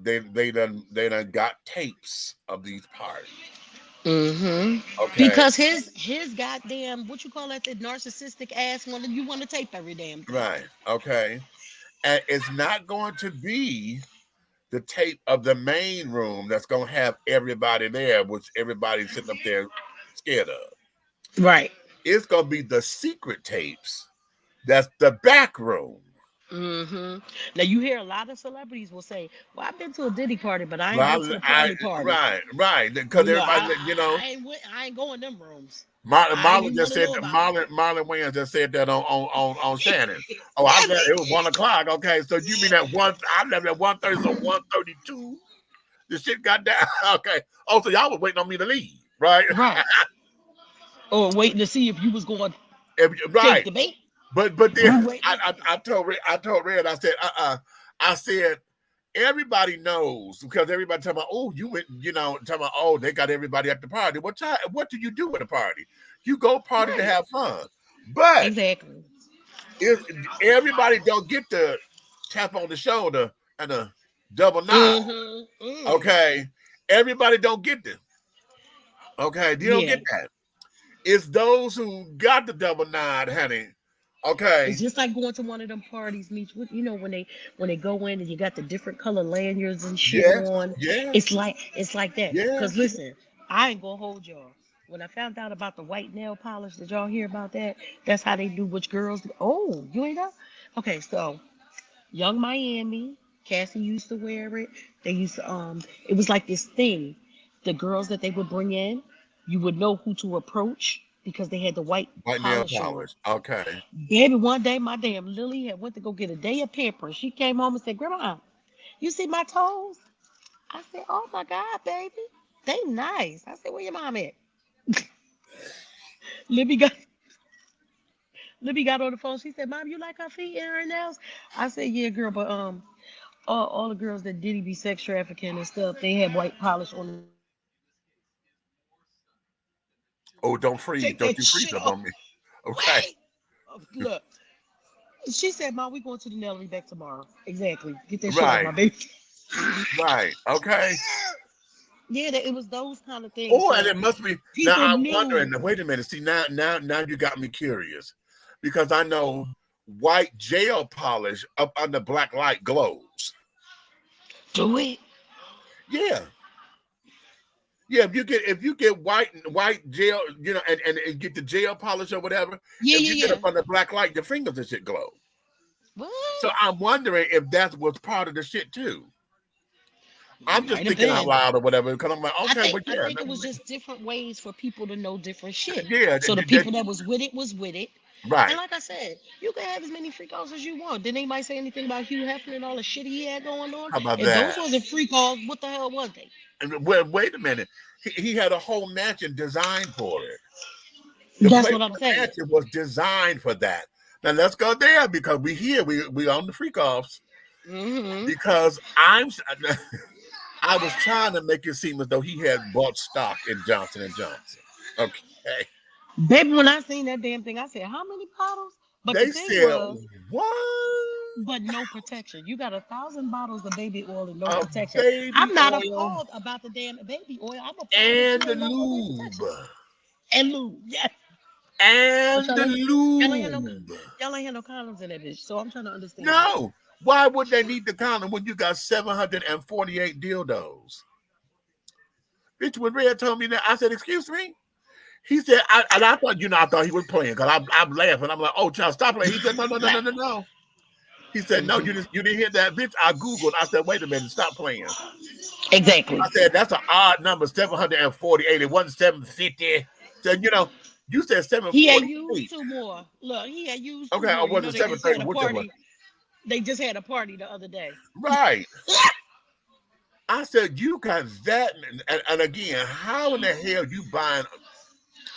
they done got tapes of these parties. Okay, Because his goddamn, what you call that, the narcissistic ass one, you want to tape every damn thing. right. Okay, and it's not going to be the tape of the main room that's going to have everybody there, which everybody's sitting up there scared of. Right. It's going to be the secret tapes. That's the back room. Now you hear a lot of celebrities will say, "Well, I've been to a Diddy party, but I ain't been to the party." Right. Because No, everybody, I ain't going them rooms. Marlon just said that. Marlon Wayans just said that on Shannon. Oh, I left. It was 1:00. Okay, so you mean at one? I left at 1:30, so 1:32. The shit got down. Okay. Oh, so y'all was waiting on me to leave, right? Right. Or waiting to see if you was going right. take the bait. But then I told Red, I said, I said, everybody knows, because everybody talking about, oh, you went, talking about, oh, they got everybody at the party. What do you do at a party? You go party to have fun. But exactly, if everybody don't get to tap on the shoulder and a double nod. Okay. Everybody don't get this. Okay, you don't get that. It's those who got the double nod, honey. Okay. It's just like going to one of them parties, Meech. When they go in and you got the different color lanyards and shit on. Yeah. It's like that. Yeah. Because listen, I ain't gonna hold y'all. When I found out about the white nail polish, did y'all hear about that? That's how they do which girls. Oh, you ain't know? Okay, so Young Miami, Cassie used to wear it. They used to it was like this thing. The girls that they would bring in, you would know who to approach because they had the white nail polish. Okay. Baby, one day my damn Lily had went to go get a day of pampers. She came home and said, "Grandma, you see my toes?" I said, "Oh my God, baby, they nice." I said, "Where your mom at?" Libby got on the phone. She said, "Mom, you like her feet and her nails?" I said, "Yeah, girl, but all the girls that Diddy be sex trafficking and stuff, they had white polish on them." Oh, don't freeze. Don't you freeze up on me. Okay. Look. She said, "Mom, we going to the Nelly back tomorrow." Exactly. Get that shit out, my baby. Right. Okay. Yeah, it was those kind of things. Oh, and it must be. Now I'm wondering. Wait a minute. See, now you got me curious, because I know white gel polish up under black light glows. Do it? Yeah. Yeah, if you get white gel, and get the gel polish or whatever, if you get up on the black light, your fingers and shit glow. What? So I'm wondering if that was part of the shit too. I'm just thinking out loud or whatever, because I'm like, okay, I think it was just different ways for people to know different shit. Yeah. So the people that was with it. Right. And like I said, you can have as many freak offs as you want. Didn't anybody say anything about Hugh Hefner and all the shit he had going on? How about if that? those wasn't freak offs, what the hell was they? Wait a minute. He had a whole mansion designed for it. That's what I'm saying. Mansion was designed for that. Now let's go there, because we on the freak offs. Because I was trying to make it seem as though he had bought stock in Johnson & Johnson. Okay. Baby, when I seen that damn thing, I said, "How many bottles?" But they the thing said, was, what? But no protection. You got 1,000 bottles of baby oil and no protection. I'm not appalled about the damn baby oil. I'm appalled and the lube. And lube, yes. And the lube. Y'all ain't had no condoms in that bitch, so I'm trying to understand. No. Why would they need the condom when you got 748 dildos? Bitch, when Red told me that, I said, "Excuse me?" He said, I thought he was playing, because I'm laughing. I'm like, "Oh, child, stop playing." He said, No. He said, "No, you didn't hear that, bitch." I Googled. I said, "Wait a minute, stop playing." Exactly. I said, "That's an odd number, 748. It wasn't 750. So, you said 748. He had used two more. Look, he had used two more. Or was it 730? They just had a party the other day. Right. I said, you got that. And again, how in the hell you buying?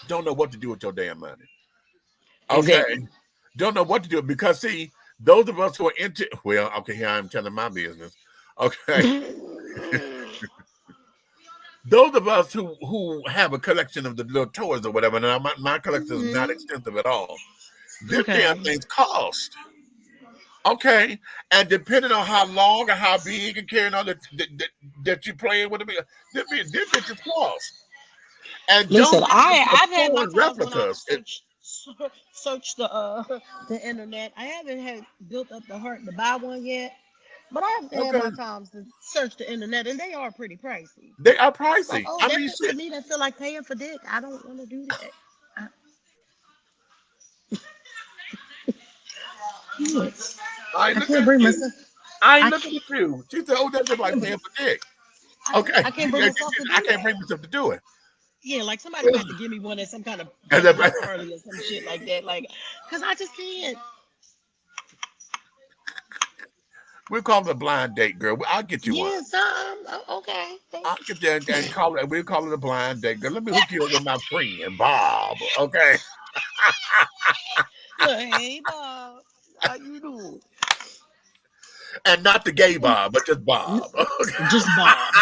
Don't know what to do with your damn money. Okay. Exactly. Don't know what to do, because see, those of us who are into, well, okay, here I am telling my business. Okay. Those of us who have a collection of the little toys or whatever, and my collection is not extensive at all. This damn thing's cost. Okay, and depending on how long and how big and carrying on that you playing with them, this bitch is floss. And Listen, don't I've had my afford times when I replicas. search the internet. I haven't had built up the heart to buy one yet, but I've had Okay, my times to search the internet, and they are pretty pricey. they are I was like, pricey. oh, I that's mean, just for shit. me that feel like paying for dick. I don't want to do that. I, can't. I ain't I looking can't at bring you. myself. I ain't I looking can't. at you. She said, "Oh, that's just I like can't. paying for dick." I, Okay, I can't bring myself to I do can't that. bring myself to do it. Yeah, like somebody would have to give me one at some kind of And bachelor party or some shit like that. Like, cause I just can't. we'll call it a blind date, girl. I'll get you one. Yes, okay. I'll get there and call it. We'll call it a blind date, girl. Let me hook you up with my friend Bob. Okay, Look, hey Bob, how you doing? and not the gay Bob, but just Bob. Just Bob.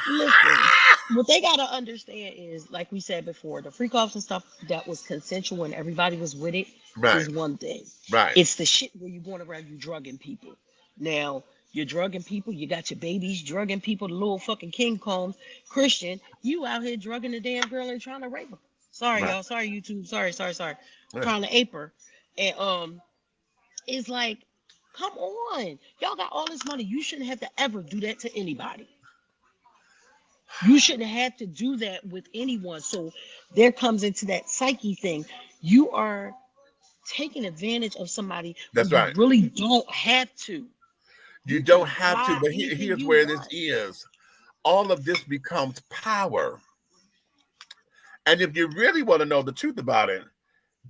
Listen, what they gotta understand is, like we said before, the freak offs and stuff that was consensual and everybody was with it Right, is one thing. right. It's the shit where you going around you drugging people. Now you're drugging people. You got your babies drugging people. The little fucking King Combs, Christian. You out here drugging the damn girl and trying to rape her. Sorry, Right. y'all. Sorry, YouTube. Sorry. Yeah. Trying to ape her, and it's like, come on, y'all got all this money. You shouldn't have to ever do that to anybody. You shouldn't have to do that with anyone. So there comes into that psyche thing. You are taking advantage of somebody who That's you right. really don't have to. You You can don't have to, buy but anything here's you where this want. is. All of this becomes power. And if you really want to know the truth about it,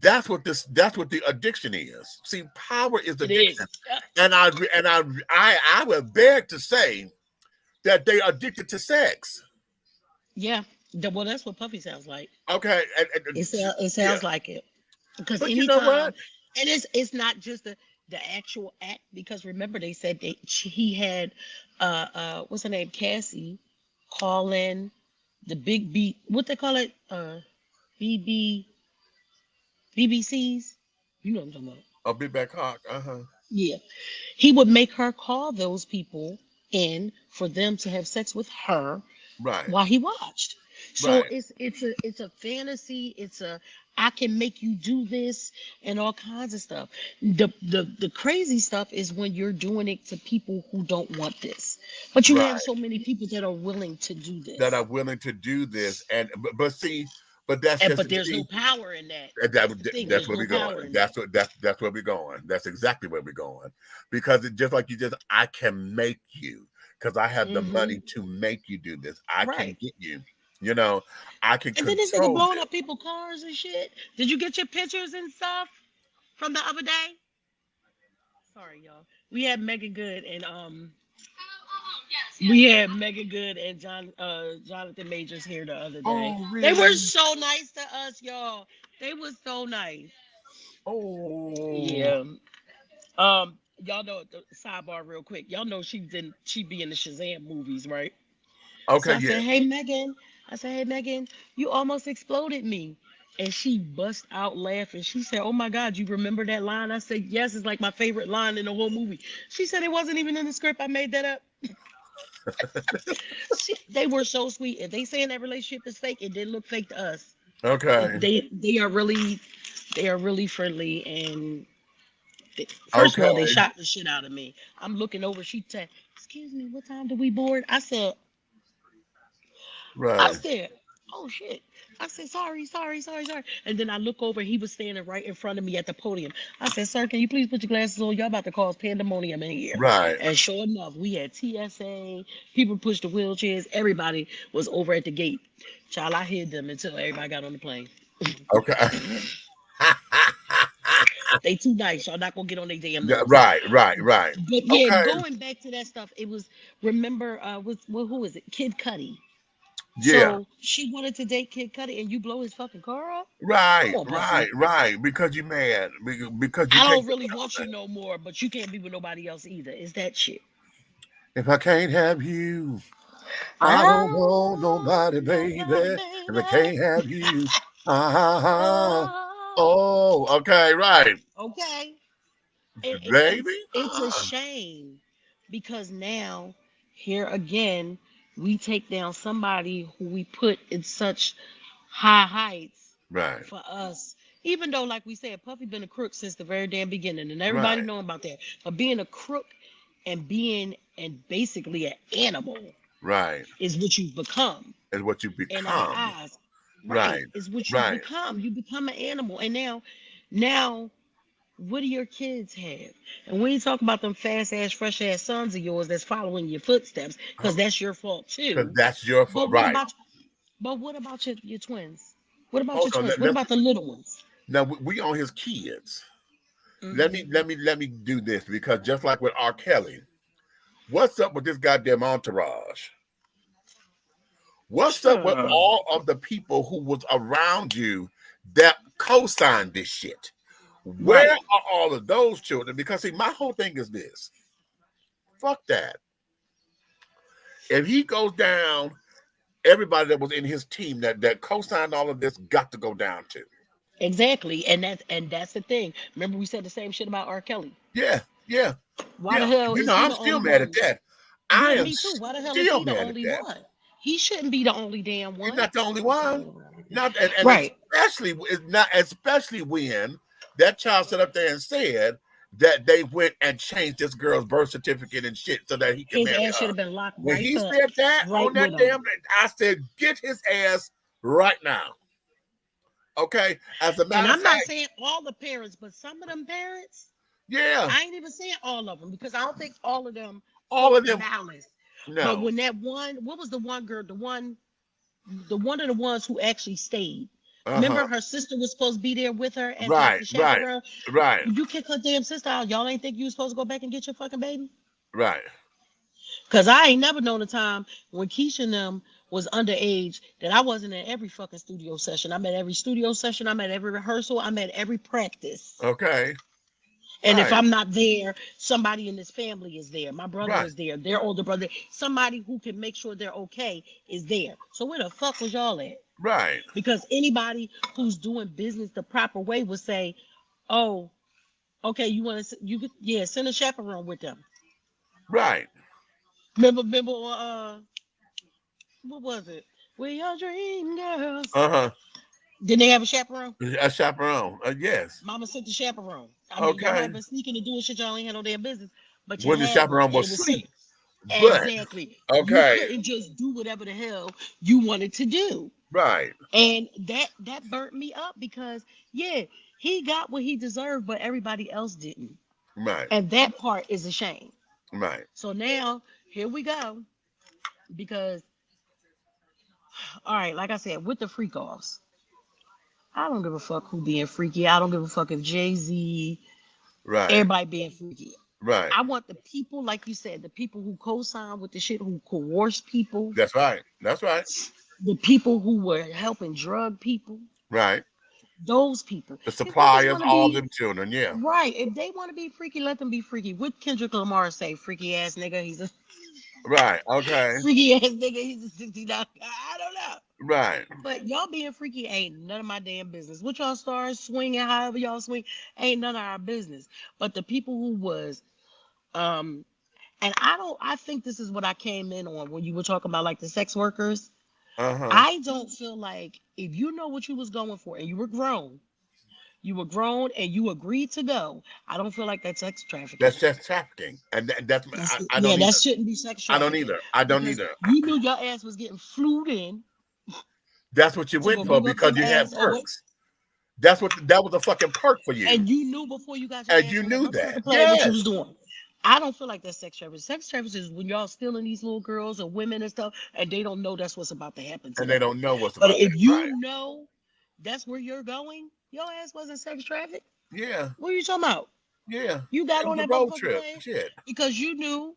that's what the addiction is. See, power is It addiction. is. And I would beg to say that they addicted to sex. Yeah. Well, that's what Puffy sounds like. Okay. It Yeah. sounds like it. Because But you know anytime, what? and it's not just the actual act. Because remember, they said he had what's her name, Cassie, calling the big beat. What they call it? BB BBCs. You know what I'm talking about. A big back cock. Uh-huh. Yeah. He would make her call those people in for them to have sex with her Right. while he watched. So Right. it's a fantasy. It's a, I can make you do this and all kinds of stuff. The crazy stuff is when you're doing it to people who don't want this. But you have Right. so many people that are willing to do That are this. willing to do this. And but see, but that's And just but there's no see. power in that. And That's the thing. that's There's where no we're going. power in that. That's where we're going. That's exactly where we're going. Because it just like you just, I can make you, because I have the Hmm. money to make you do this. I can Right. get you. You know, I can And then this nigga control blowing this. up people's cars and shit. Did you get your pictures and stuff from the other day? Sorry, y'all. We had Megan Good and we had Megan Good and Jonathan Majors here the other day. Oh, They were really? so nice to us, y'all. They were so nice. Oh, Yeah. Y'all know the sidebar real quick. Y'all know she be in the Shazam movies, right? So okay, I yeah. said, hey Megan. I said, hey Megan, you almost exploded me. And she bust out laughing. She said, oh my God, you remember that line? I said, yes, it's like my favorite line in the whole movie. She said it wasn't even in the script. I made that up. They were so sweet. If they saying that relationship is fake, it didn't look fake to us. Okay, They are really friendly, and first of okay, all, they shot the shit out of me. I'm looking over. She said, excuse me, what time do we board? I right, said, oh shit. I said, sorry. And then I look over, he was standing right in front of me at the podium. I said, sir, can you please put your glasses on? Y'all about to cause pandemonium in here. right. And sure enough, we had TSA, people pushed the wheelchairs, everybody was over at the gate. Child, I hid them until everybody got on the plane. Okay. They too nice. Y'all not gonna get on their damn Yeah, nerves. right, right. But yeah, Okay, going back to that stuff, it was, remember, who is it? Kid Cudi. yeah. So she wanted to date Kid Cudi, and you blow his fucking car up? Come Right, on, Puffy. right. Because you mad. Because you I can't don't get really want you something. no more, but you can't be with nobody else either. It's that shit. If I can't have you, I I don't want don't nobody, want nobody, baby. If I baby. can't have you, ah, Oh, oh, okay, right. okay. baby. It's a shame because now here again we take down somebody who we put in such high heights Right, for us. Even though, like we said, Puffy been a crook since the very damn beginning, and everybody right, know about that. But being a crook and being and basically an animal right. is what you've become Is what you in our become. eyes. Right, Right, is what you right. become. You become an animal, and now, what do your kids have? And we ain't talking about them fast ass, fresh ass sons of yours that's following your footsteps, because that's your fault Because too. that's your fault. But what Right. about your twins? What about your Hold on. twins? What about the little ones? Now we on his kids. Let me Hmm. let me do this because just like with R. Kelly, what's up with this goddamn entourage? What's up with all of the people who was around you that co-signed this shit? Where Right. are all of those children? Because see, my whole thing is this. Fuck that. If he goes down, everybody that was in his team that co-signed all of this got to go down too. Exactly. And that's the thing. Remember we said the same shit about R. Kelly. Yeah, yeah, Why the yeah. hell You is know, he I'm the still only mad at one? that. I Yeah, am me too. Why the hell is still he the mad at only that. one? He shouldn't be the only damn He's one. not the only one. Not and Right. especially it's not especially when that child sat up there and said that they went and changed this girl's birth certificate and shit so that he could His marry ass should her. have been locked When right he up, said that right on with that him. damn, I said, get his ass right now. Okay. As a And matter of I'm not fact, saying all the parents, but some of them parents, yeah, I ain't even saying all of them because I don't think all of them all fought of them. malice. But No. when that one, what was the one girl, the one of the ones who actually stayed. Uh-huh. Remember, her sister was supposed to be there with her as like Right, the right, chaperone. right, You kick her damn sister out. Y'all ain't think you was supposed to go back and get your fucking baby? right, Cause I ain't never known a time when Keisha and them was underage that I wasn't in every fucking studio session. I'm at every studio session. I'm at every rehearsal. I'm at every practice. okay, And if right, I'm not there, somebody in this family is there. My brother right, is there. Their older brother, somebody who can make sure they're okay is there. So where the fuck was y'all at? right, Because anybody who's doing business the proper way would say, "Oh, okay, you want to, you could, yeah, send a chaperone with them." right. Remember, what was it? We your dream girls. Uh-huh. Didn't they have a chaperone? A chaperone. Yes. Mama sent the chaperone. I mean, y'all might Okay. have been sneaking and doing shit y'all ain't had no damn business, but you When the had one, chaperone and was it was safe. asleep. But Exactly. You okay, couldn't just do whatever the hell you wanted to do. right, And that burnt me up because yeah, he got what he deserved, but everybody else didn't. right, And that part is a shame. right, So now here we go. Because all right, like I said, with the freak offs, I don't give a fuck who being freaky. I don't give a fuck if Jay-Z, right, everybody being freaky. right. I want the people, like you said, the people who co-sign with the shit, who coerce people, That's right. That's right. the people who were helping drug people, Right. those people. The If niggas suppliers, want to all be them children. Yeah. right, if they want to be freaky, let them be freaky. What Kendrick Lamar say? Freaky ass nigga. He's a Right. Okay. freaky ass nigga. He's a 69. I don't know. Right. But y'all being freaky ain't none of my damn business. What y'all start swinging, however y'all swing, ain't none of our business. But the people who was, and I think this is what I came in on when you were talking about like the sex workers. Uh-huh. I don't feel like if you know what you was going for and you were grown and you agreed to go. I don't feel like that's sex trafficking. That's just trafficking. And that's I Yeah, don't either. that shouldn't be sex I don't trafficking either. I don't because either. you knew your ass was getting flued in That's what you to went go for give up because them you had ass or what, perks. That was a fucking perk for you. and you knew before you got your And ass you on that knew that. motherfucking plane what you Yes. was doing. I don't feel like that's sex trafficking. Sex trafficking is when y'all stealing these little girls or women and stuff, and they don't know that's what's about to happen to And they them. don't know what's But about that. if you Right. know that's where you're going, your ass wasn't sex trafficked. Yeah. What are you talking about? Yeah. You got It was on a that road motherfucking trip. plane Shit. because you knew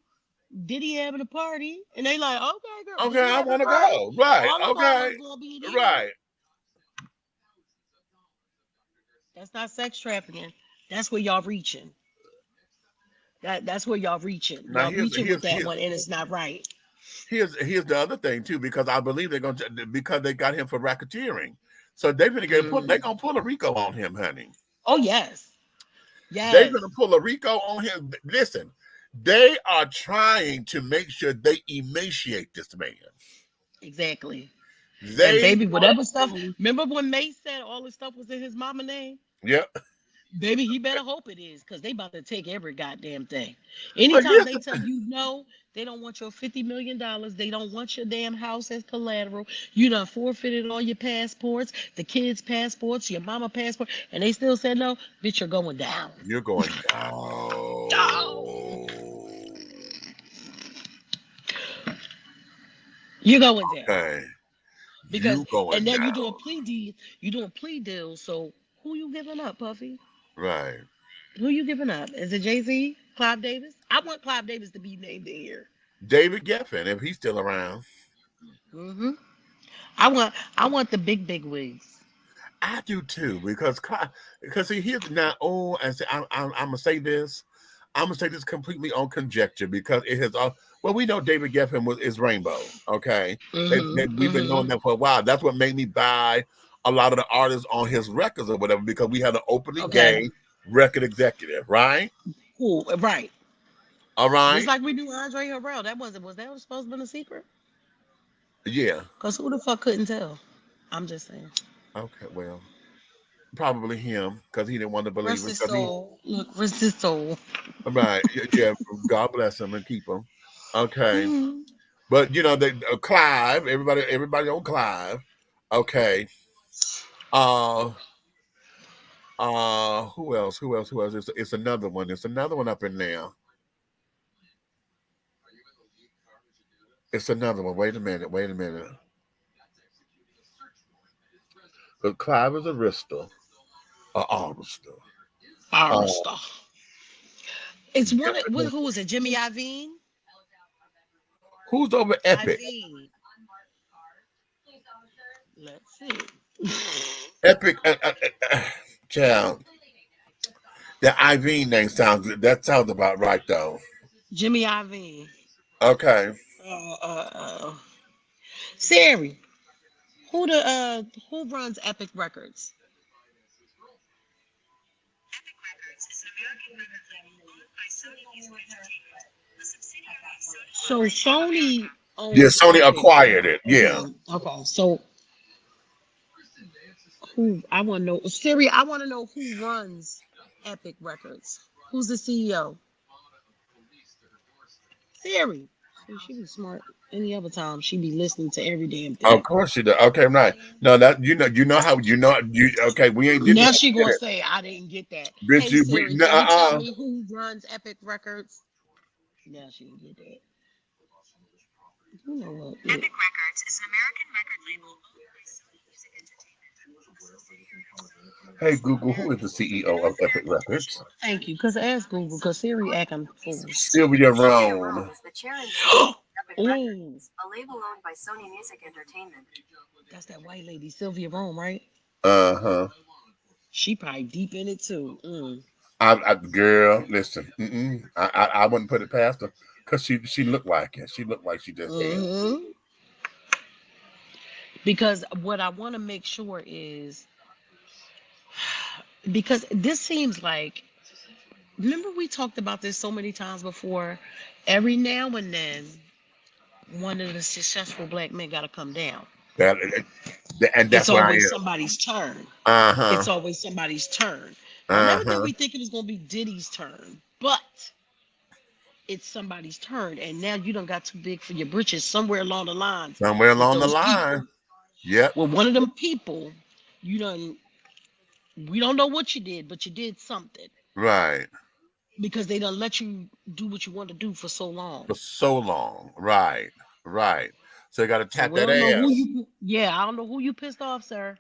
Diddy having a party, and they like, okay, girl, Okay, Diddy I having a want to party. go. Right. All the Okay. mamas gonna be there. Right. That's not sex trafficking. That's where y'all reaching. That's where y'all reaching. Now Y'all reaching with that one, and it's not right. here's the other thing too, because I believe they're going to because they got him for racketeering. So they're gonna pull a RICO on him, honey. Oh yes, They're Yes, gonna pull a Rico on him. Listen, they are trying to make sure they emaciate this man. exactly. And They baby, want whatever stuff. to. Remember when Mace said all the stuff was in his mama name? Yep. Baby, he better hope it is, because they about to take every goddamn thing. But Anytime here's they the tell you no, they don't want your $50 million. They don't want your damn house as collateral. You done forfeited all your passports, the kids' passports, your mama passport, and they still said no. Bitch, you're going down. you're going Down. down. You're going down. Okay. Because You going and then you down. doing plea deeds, you doing plea deals. So who you giving up, Puffy? Right. Who you giving up? Is it Jay-Z? Clive Davis? I want Clive Davis to be named in here. David Geffen, if he's still around. Hmm. I want the big wigs. I do too, because see, here's now. Oh, and say, I'm gonna say this. I'm gonna say this completely on conjecture because it has all. Well, we know David Geffen is Rainbow. Okay, we've been knowing that for a while. That's what made me buy a lot of the artists on his records or whatever, because we had an openly Okay. gay record executive, right? Cool. Right. All Just right, like we do Andre Harrell. Was that supposed to be a secret? yeah. Because who the fuck couldn't tell? I'm just saying. Okay, well, probably him because he didn't want to believe Rest it his because he. soul. Look, rest his soul. Right, yeah. God bless him and keep him. Okay. Mhm. But you know, they Clive, everybody on Clive. Okay. Uh who else? Who else? Who else? It's another one. It's another one up in there. It's another one. Wait a minute. Wait a minute. But Clive is a Rister. Armister. Uh Armstar. It's one. yeah, Who was it? Jimmy Iovine. who's over Epic? Iovine. Let's see. Epic child. The Ivy name sounds about right though. Jimmy Iovine. Okay. Siri. Who runs Epic Records? So Sony Yeah, owns Sony Epic. acquired it. Yeah. Okay. Okay. So who I want to know? Siri, I want to know who runs Epic Records. Who's the CEO? Siri. See, she be smart. Any other time, she be listening to every damn thing. Of course you do. Okay, right. No, that you know how you okay. We ain't did Now that. she gonna say I didn't get that. Bitch, Hey we Siri, no, can you tell me who runs Epic Records? Now she didn't get that. You know what? Epic Records is an American record label owned by Sony Music Entertainment. Hey Google, who is the CEO of Epic Records? Thank you. Cause ask Google, cause Siri acting fool. Sylvia Rome. is the chair and CEO of Epic Ooh, Records, a label owned by Sony Music Entertainment. that's that white lady, Sylvia Rome, right? Uh-huh. She probably deep in it too. Girl, listen. I wouldn't put it past her because she looked like it. She looked like she just had. Hmm. Because what I want to make sure is, because this seems like, remember we talked about this so many times before. Every now and then, one of the successful black men got to come down. And It's that's what I always am. somebody's turn. It's Uh-huh. always somebody's turn. I never think Uh-huh. we think it was gonna be Diddy's turn, but it's somebody's turn, and now you done got too big for your britches somewhere along the lines Somewhere with along the those line. people. Yep. With one of them people, you done. We don't know what you did, but you did something Right. because they done let you do what you want to do for so long. For so long. Right. Right. So you got to So tap we that don't know who ass. you. Yeah, I don't know who you pissed off, sir.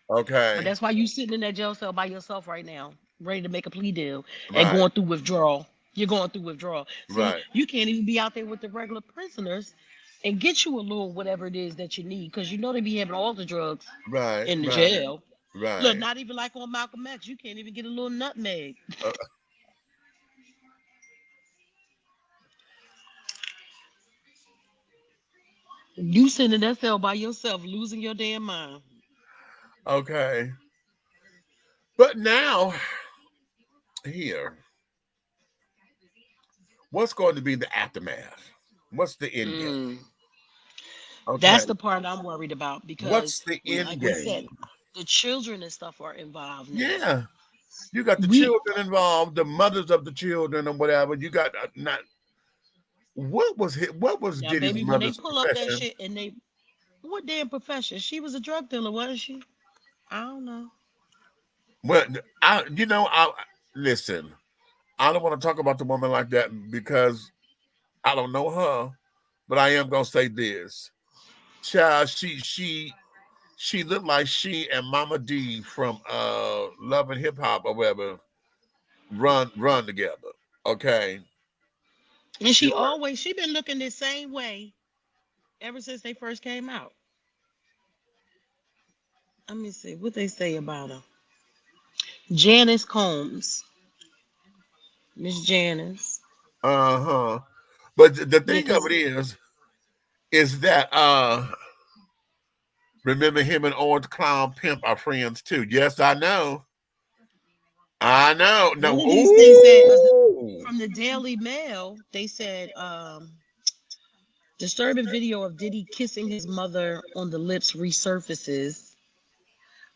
But Okay. that's why you sitting in that jail cell by yourself right now, ready to make a plea deal and Right. going through withdrawal. You're going through withdrawal. See, Right. you can't even be out there with the regular prisoners and get you a little whatever it is that you need, because you know they be having all the drugs Right. in the Right. jail. Look, Right. not even like on Malcolm X, you can't even get a little nutmeg. Uh, You sitting in that cell by yourself, losing your damn mind. okay. But now, here, what's going to be the aftermath? What's the end game? Okay. That's the part I'm worried about What's because, the like end we said, game? the children and stuff are involved now. Yeah. You got the We children involved, the mothers of the children, or whatever. You got not. What was now, Diddy's baby, when they mother's pull up that profession? shit and they what damn profession? She was a drug dealer, wasn't she? I don't know. Well, I listen. I don't want to talk about the woman like that because I don't know her, but I am gonna say this. Child, she looked like she and Mama D from Love and Hip Hop or whatever run together. Okay. And She she been looking the same way ever since they first came out. Let me see what they say about her. Janice Combs. Miss Janice. uh-huh. But the Yeah, thing of cause it is that remember him and Orange Clown Pimp are friends too. Yes, I know. I know. one No. of these things said Ooh. from the Daily Mail, they said disturbing video of Diddy kissing his mother on the lips resurfaces.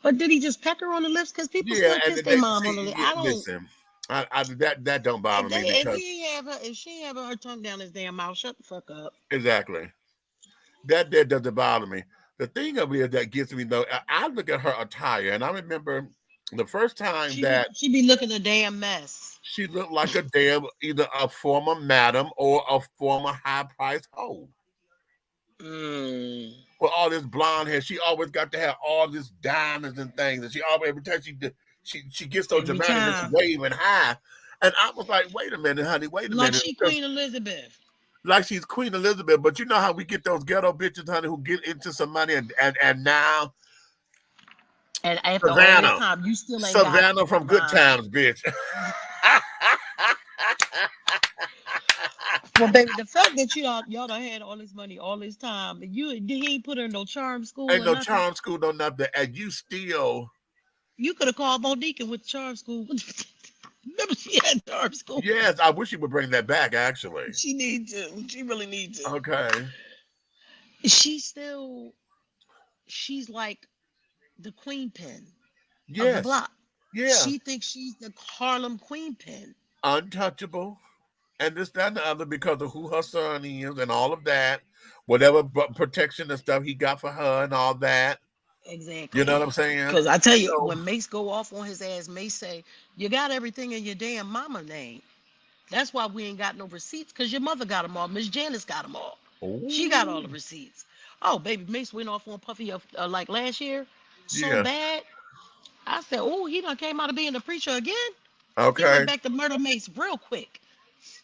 But did he just peck her on the lips? Because people Yeah, still and kiss their they mom on the see. lips. I don't. Listen, that don't bother me because If she ain't having her tongue down his damn mouth, shut the fuck up. exactly that doesn't bother me. The thing of it is that gets me though. I look at her attire, and I remember the first time that She be looking a damn mess. she looked like a damn either a former madam or a former high priced hoe. Mm. With all this blonde hair, she always got to have all this diamonds and things, and she always every time she gets so Every dramatic and she time, waving high, and I was like, wait a minute, honey, wait a like minute, she because Queen Elizabeth. like she's Queen Elizabeth, but you know how we get those ghetto bitches, honey, who get into some money and now And after all this Savannah, time, you still ain't got Savannah a from Good dime. Times, bitch. Well, baby, the fact that y'all done had all this money all this time, and he ain't put her in no charm school Ain't or no nothing. charm school, no nothing, and you still. You could have called Monique with charm school. Remember she had charm school. Yes, I wish you would bring that back. Actually, She need to. She really need to. okay. She's like the queen pin of the Yes, block. yeah, She thinks she's the Harlem queen pin. untouchable. And this, that, and the other because of who her son is and all of that, whatever protection and stuff he got for her and all that. You know Exactly. what I'm saying? Because I tell you, So, when Mace go off on his ass, Mace say, "You got everything in your damn mama name. That's why we ain't got no receipts. Because your mother got them all. Miss Janice got them all. She got all the ooh, receipts. Oh, baby, Mace went off on Puffy like last year, so yeah, bad. I said, oh, he done came out of being a preacher again. He went okay. back to murder Mace real quick.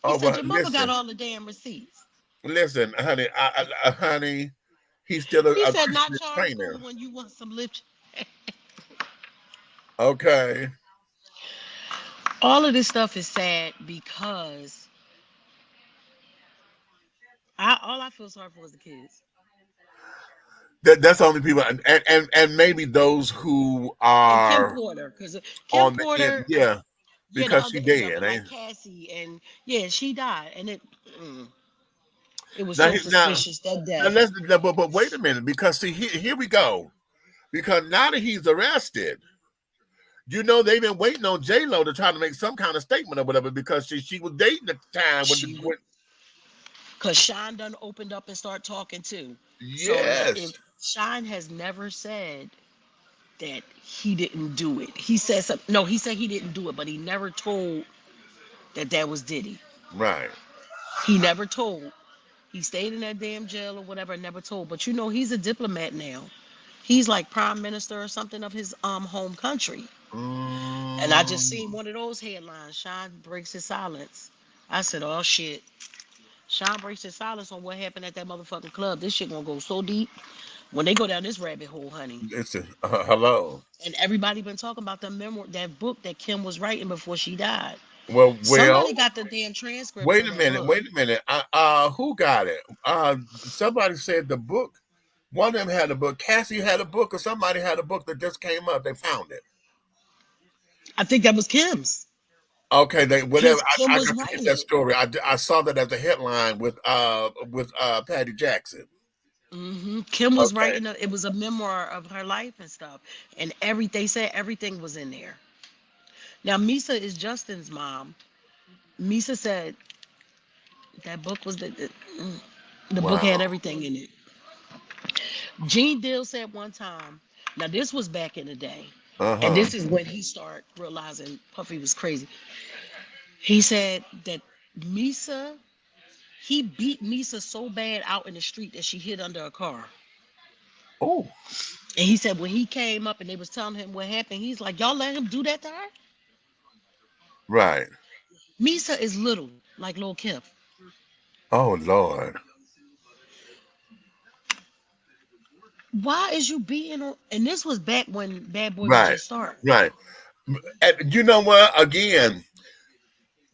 He Oh said, well, your mother got listen, all the damn receipts. honey, honey, he's still He a said, not Christian charm school trainer. when you want some lip. Okay, All of this stuff is sad because all I feel sorry for is the kids. that's only people, and maybe those who And Kim are Porter, because Kim on the end, Porter, yeah, the because other she end of dead, it, like ain't. Cassie, and yeah, she died, and it was Now, so suspicious that now death. but wait a minute, because see, here we go. Because now that he's arrested, they've been waiting on J Lo to try to make some kind of statement or whatever because she was dating at the time She when because Sean done opened up and start talking too. So if yes, Sean has never said that he didn't do it, he said something. No, he said he didn't do it, but he never told that was Diddy. right, He never told. He stayed in that damn jail or whatever, and never told. But he's a diplomat now. He's like prime minister or something of his home country. And I just mm, seen one of those headlines. Sean breaks his silence. I said, oh shit. Sean breaks his silence on what happened at that motherfucking club. This shit gonna go so deep when they go down this rabbit hole, honey. it's hello. And everybody been talking about the memoir, that book that Kim was writing before she died. Well, Somebody got the damn transcripts wait of a that minute, book. wait a minute. Who got it? Somebody said the book. One of them had a book. Cassie had a book, or somebody had a book that just came up. They found it. I think that was Kim's. Okay, they whatever. Kim I was got to get writing that it. story. I saw that as a headline with Patty Jackson. Kim was Okay, writing it was a memoir of her life and stuff, and they said everything was in there. Now Misa is Justin's mom. Misa said that book was the book had wow. everything in it. Gene Deal said one time. Now this was back in the day, Uh and huh. this is when he started realizing Puffy was crazy. He said that Misa he beat Misa so bad out in the street that she hid under a car. Oh, And he said when he came up and they was telling him what happened, he's like, y'all let him do that to her? right. Misa is little, like Lil Kim. Oh Lord. Why is you beating on? And this was back when Bad Boy was Right. just starting. Right. And you know what? Again,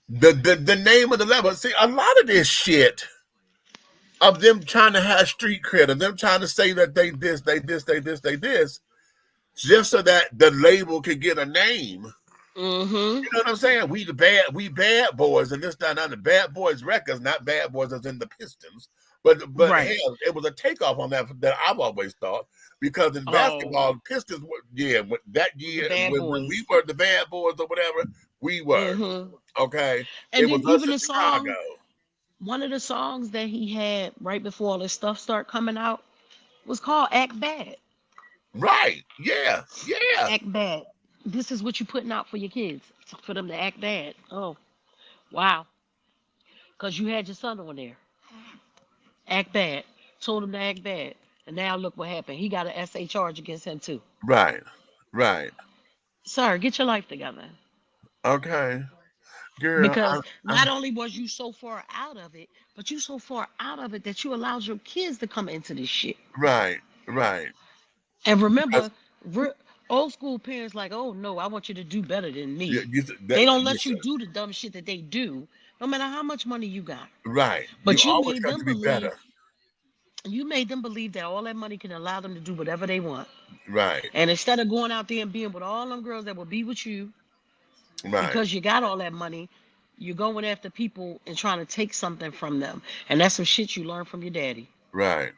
the name of the level. See, a lot of this shit of them trying to have street cred, of them trying to say that they this, just so that the label could get a name. Mm-hmm. You know what I'm saying? We bad boys, and this not on the Bad Boys records, not Bad Boys as in the Pistons. But Right. hell, it was a takeoff on that I've always thought, because in Oh, basketball, Pistons that the year Bad when we Boys. were the Bad Boys or whatever, we were. Mm-hmm. Okay. And It was then us even in the Chicago. song, one of the songs that he had right before all this stuff started coming out was called Act Bad. Right. Yeah. Yeah. Act Bad. This is what you're putting out for your kids, for them to act bad. Oh, wow. Because you had your son on there. Act bad. Told him to act bad. And now look what happened. He got an SA charge against him too. Right. Right. Sir, get your life together. Okay. Girl, Because not only was you so far out of it, but you so far out of it that you allowed your kids to come into this shit. right. Right. And Because remember, re- old school parents like, oh no, I want you to do better than you, me. you, that, They don't let you yeah, do the dumb shit that they do, no matter how much money you got. right. You But always got to be better. you made them believe that all that money can allow them to do whatever they want. Right. And instead of going out there and being with all them girls that will be with you Right. because you got all that money, you're going after people and trying to take something from them. And that's some shit you learned from your daddy. Right.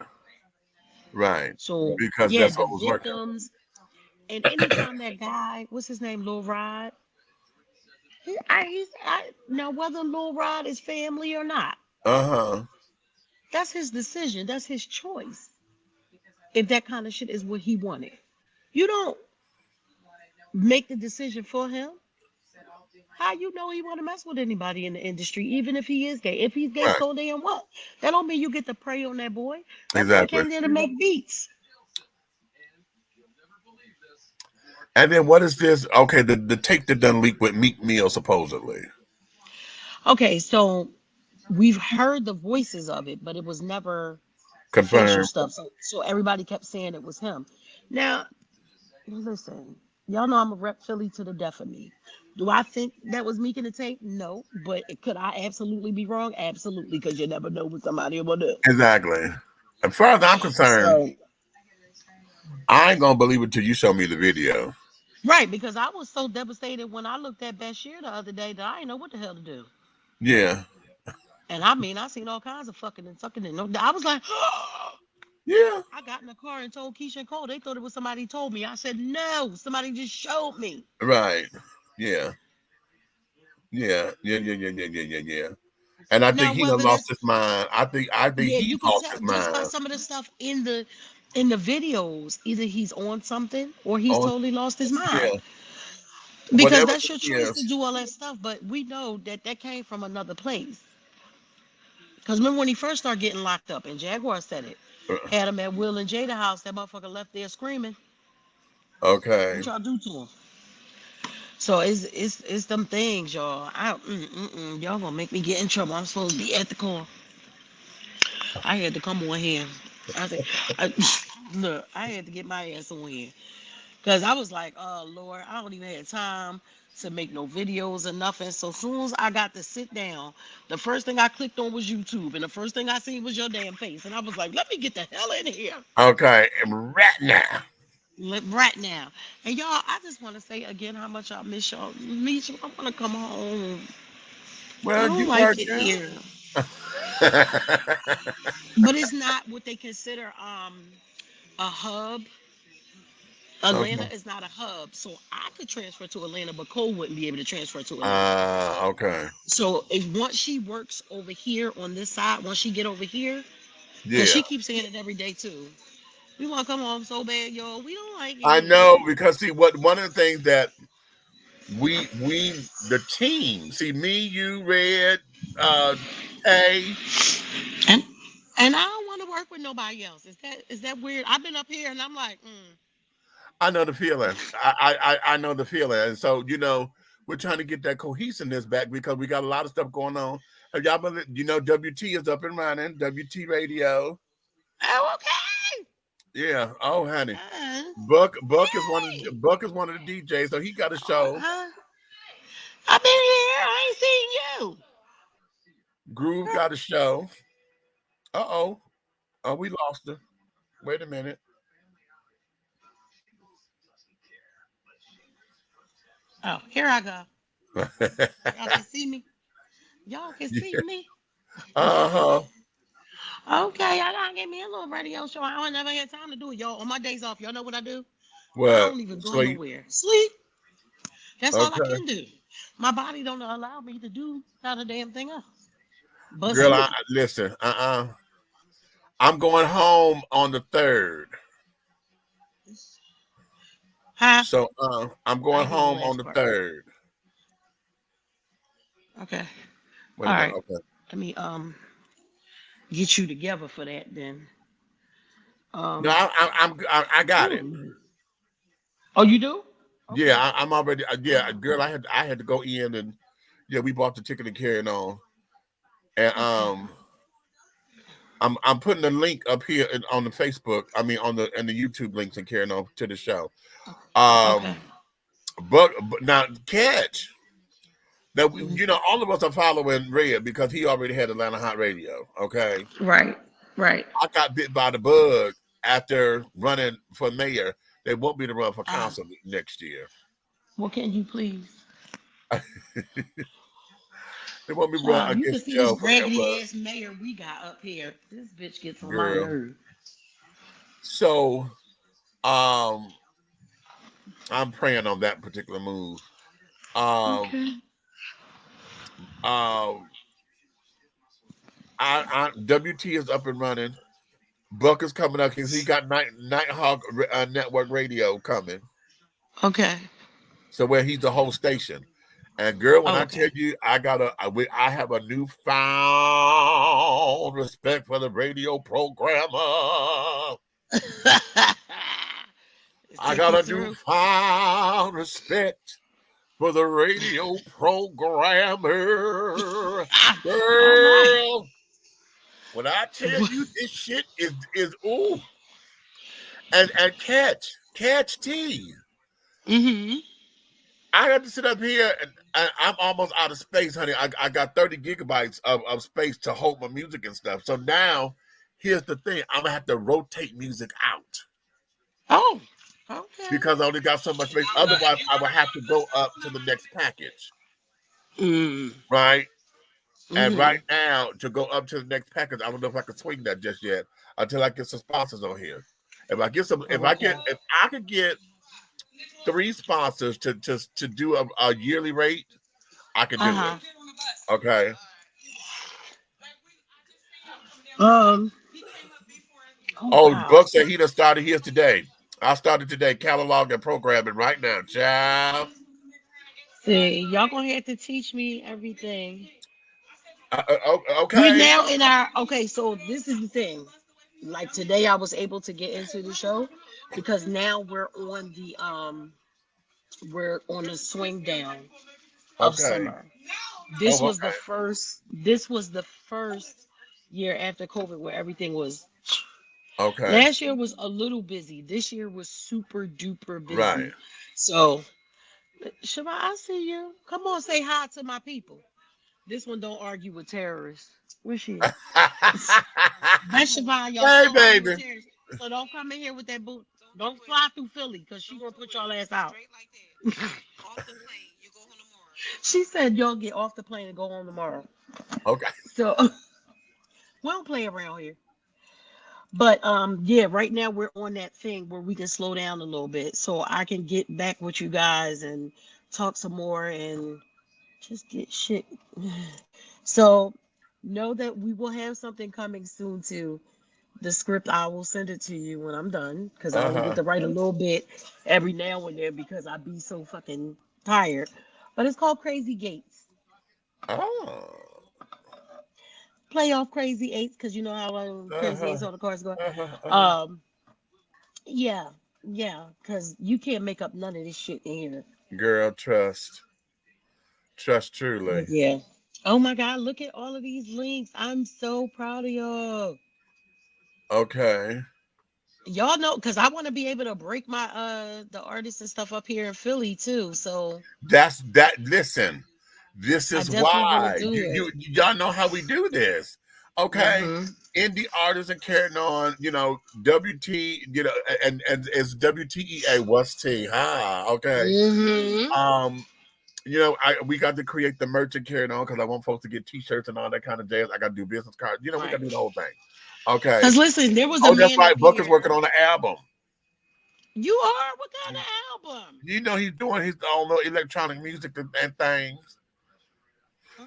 Right. So Because yeah, that's the what was working. victims, and anytime that guy, what's his name, Lil Rod, now whether Lil Rod is family or not, Uh-huh. that's his decision. That's his choice. If that kind of shit is what he wanted. You don't make the decision for him. How you know he want to mess with anybody in the industry, even if he is gay? If he's gay, Right. so damn what? That don't mean you get to prey on that boy. That boy Exactly. came there to make beats. And then what is this? Okay, the tape that done leaked with Meek Mill supposedly. Okay, so we've heard the voices of it, but it was never official Confirmed. stuff. So everybody kept saying it was him. Now, listen, y'all know I'm a rep Philly to the death of me. Do I think that was Meek in the tape? No. But could I absolutely be wrong? Absolutely, because you never know what somebody will do. Exactly. As far as I'm concerned, So, I ain't gonna believe it till you show me the video. right, because I was so devastated when I looked at Bashir the other day that I didn't know what the hell to do. Yeah. And I mean, I seen all kinds of fucking and sucking and I was like, Yeah. I got in the car and told Keisha and Cole. They thought it was somebody told me. I said, no, somebody just showed me. Right. Yeah. Yeah. Yeah. And I think Now, he done whether lost that's his mind. I think yeah, he you can lost tell his just by mind. some of the stuff in the videos. Either he's on something or he's Oh totally lost his mind. yeah. Because Whatever that's your it choice to is. do all that stuff. But we know that that came from another place. Because remember when he first started getting locked up, and Jaguar said it, had him at Will and Jada house. That motherfucker left there screaming. Okay. What y'all do to him? So it's them things, y'all. Y'all gonna make me get in trouble. I'm supposed to be ethical. I had to come on here. I said, look, I had to get my ass on here because I was like, oh Lord, I don't even have time to make no videos or nothing. So soon as I got to sit down, the first thing I clicked on was YouTube, and the first thing I seen was your damn face, and I was like, let me get the hell in here. Okay. And right now. right now. And y'all, I just want to say again how much I miss y'all. Miss you. I want to come home. I Well, don't you are like it now. here. But it's not what they consider a hub. Okay. Atlanta is not a hub, so I could transfer to Atlanta, but Cole wouldn't be able to transfer to Atlanta. Okay. So if once she works over here on this side, once she get over here, because Yeah. she keeps saying it every day too. We want to come home so bad, y'all. We don't like it I here. know because see what one of the things that we the team see me, you, Red, uh, Tay. And and I don't want to work with nobody else. Is that weird? I've been up here and I'm like, I know the feeling. I know the feeling, and so we're trying to get that cohesiveness back because we got a lot of stuff going on. Have y'all been, WT is up and running. WT Radio. oh, okay. Yeah. Oh, honey. Uh, hey. Buck is one of the DJs, so he got a show. I've been here. I ain't seen you. Groove got a show. Uh-oh. Oh, we lost her. Wait a minute. Oh, here I go. Y'all can see me. Y'all can see Yeah. me. Uh-huh. Okay, y'all gotta give me a little radio show. I don't never get time to do it, y'all. On my days off, y'all know what I do? I Well, don't even go sleep. nowhere. Sleep. That's all I Okay. can do. My body don't allow me to do not a damn thing else but Girl, sleep. listen. I'm going home on the 3rd. Huh? So I'm I going ain't hear the home on last the part. 3rd. Okay. Wait All a minute. right. Okay. Let me get you together for that then. No, Um I got it. Oh, you do? Yeah, Okay. I'm already. Yeah, girl, I had to go in and yeah, we bought the ticket and carrying on. And Okay. I'm putting the link up here on the Facebook. I mean, on the YouTube links and carrying on to the show. Okay. Um, but now catch that Mhm. all of us are following Red because he already had Atlanta Hot Radio. Okay, Right. Right. I got bit by the bug after running for mayor. They want me to run for Uh, council next year. well, can you please? They want me to run Child, you can against see this Joe for mayor, raggedy but ass mayor we got up here. This bitch gets on my girl. nerve. So um, I'm praying on that particular move. Um, Okay. um, WT is up and running. Buck is coming up because he got Nighthawk Network Radio coming. Okay. So where he's the whole station. And girl, when Oh, I tell okay. you, I have a newfound respect for the radio programmer. I Take got me a through. newfound respect for the radio programmer. Oh my. Girl, when I tell you this shit is ooh. And catch T. Mm-hmm. I got to sit up here and I'm almost out of space, honey. I got 30 gigabytes of space to hold my music and stuff. So now, here's the thing. I'm going to have to rotate music out Oh, okay. because I only got so much space. Otherwise, I would have to go up to the next package, Mm. right? And Mm-hmm. right now, to go up to the next package, I don't know if I can swing that just yet until I get some sponsors on here. If I get some, Oh, okay. if I could get 3 sponsors to do a yearly rate, I can do it. Uh-huh. Okay. Um. Oh Oh, wow. Buck said he done started his today. I started today, catalog and programming right now, child. See, y'all gonna have to teach me everything. We're Okay. now in our okay. So this is the thing. Like today, I was able to get into the show because now we're on the swing down of Okay. summer. Oh, okay. This was the first year after COVID where everything was. Okay. Last year was a little busy. This year was super duper Right. busy. So, Shema, I see you. Come on, say hi to my people. This one don't argue with terrorists. Where's she at? That's Siobhan, y'all. She Hey, don't argue with baby. terrorists. So don't come in here with that boot. Don't fly through Philly because she gonna put y'all ass out. She said y'all get off the plane and go home tomorrow. Okay. So we don't play around here. But yeah, right now we're on that thing where we can slow down a little bit so I can get back with you guys and talk some more and just get shit. So know that we will have something coming soon too. The script, I will send it to you when I'm done because I only get Uh-huh. to write a little bit every now and then because I be so fucking tired. But it's called Crazy Gates. Oh. Play off Crazy Eights because you know how Crazy Eights Uh-huh. on the cards go. Uh-huh. Uh-huh. Um, yeah, yeah, because you can't make up none of this shit in here. Girl, trust. Trust But truly. yeah. Oh my God, look at all of these links. I'm so proud of y'all. Okay. Y'all know, because I want to be able to break my the artists and stuff up here in Philly too. So That's that. Listen, this I is definitely want to why do it. y'all know how we do this. Okay, Mm-hmm. indie artists are carrying on. WT. And it's WTEA. What's T? Ah, okay. Mm-hmm. Um, we got to create the merch and carry it on because I want folks to get T-shirts and all that kind of jazz. I got to do business cards. We got Right. to do the whole thing. Okay. Because listen, there was a Oh, that's man right. up Buck is working here. on the album. You are? What kind of album? He's doing his own little electronic music and things. Okay.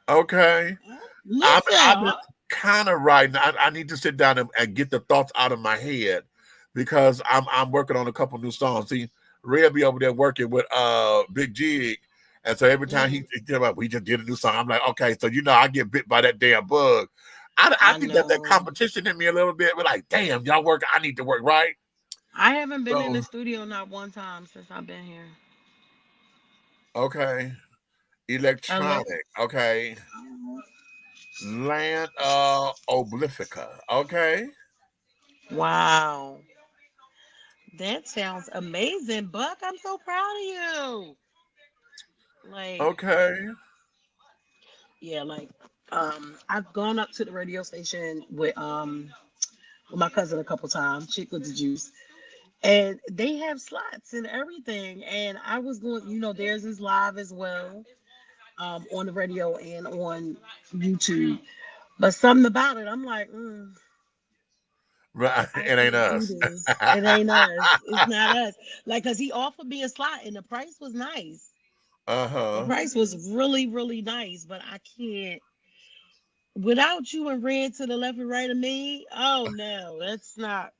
Okay. I've Listen. been kind of writing. I need to sit down and get the thoughts out of my head because I'm working on a couple new songs. See, Red be over there working with Big Jig, and so every time he tell about we just did a new song, I'm like, okay, so I get bit by that damn bug. I I think that's that know. competition in me a little bit. We're like, damn, y'all work. I need to work right. I haven't been in So the studio not one time since I've been here. okay, Unless, electronic. Okay, Land Oblifica. Okay. wow. That sounds amazing, Buck. I'm so proud of you. Like, Okay. yeah, like I've gone up to the radio station with my cousin a couple times, chick with the juice. And they have slots and everything. And I was going, theirs is live as well, on the radio and on YouTube. But something about it, I'm like, Right. I It ain't can't do us. this. It ain't us. It's not us. Like, cause he offered me a slot and the price was nice. The Uh-huh. price was really, really nice, but I can't. Without you and Red to the left and right of me, oh no, it's not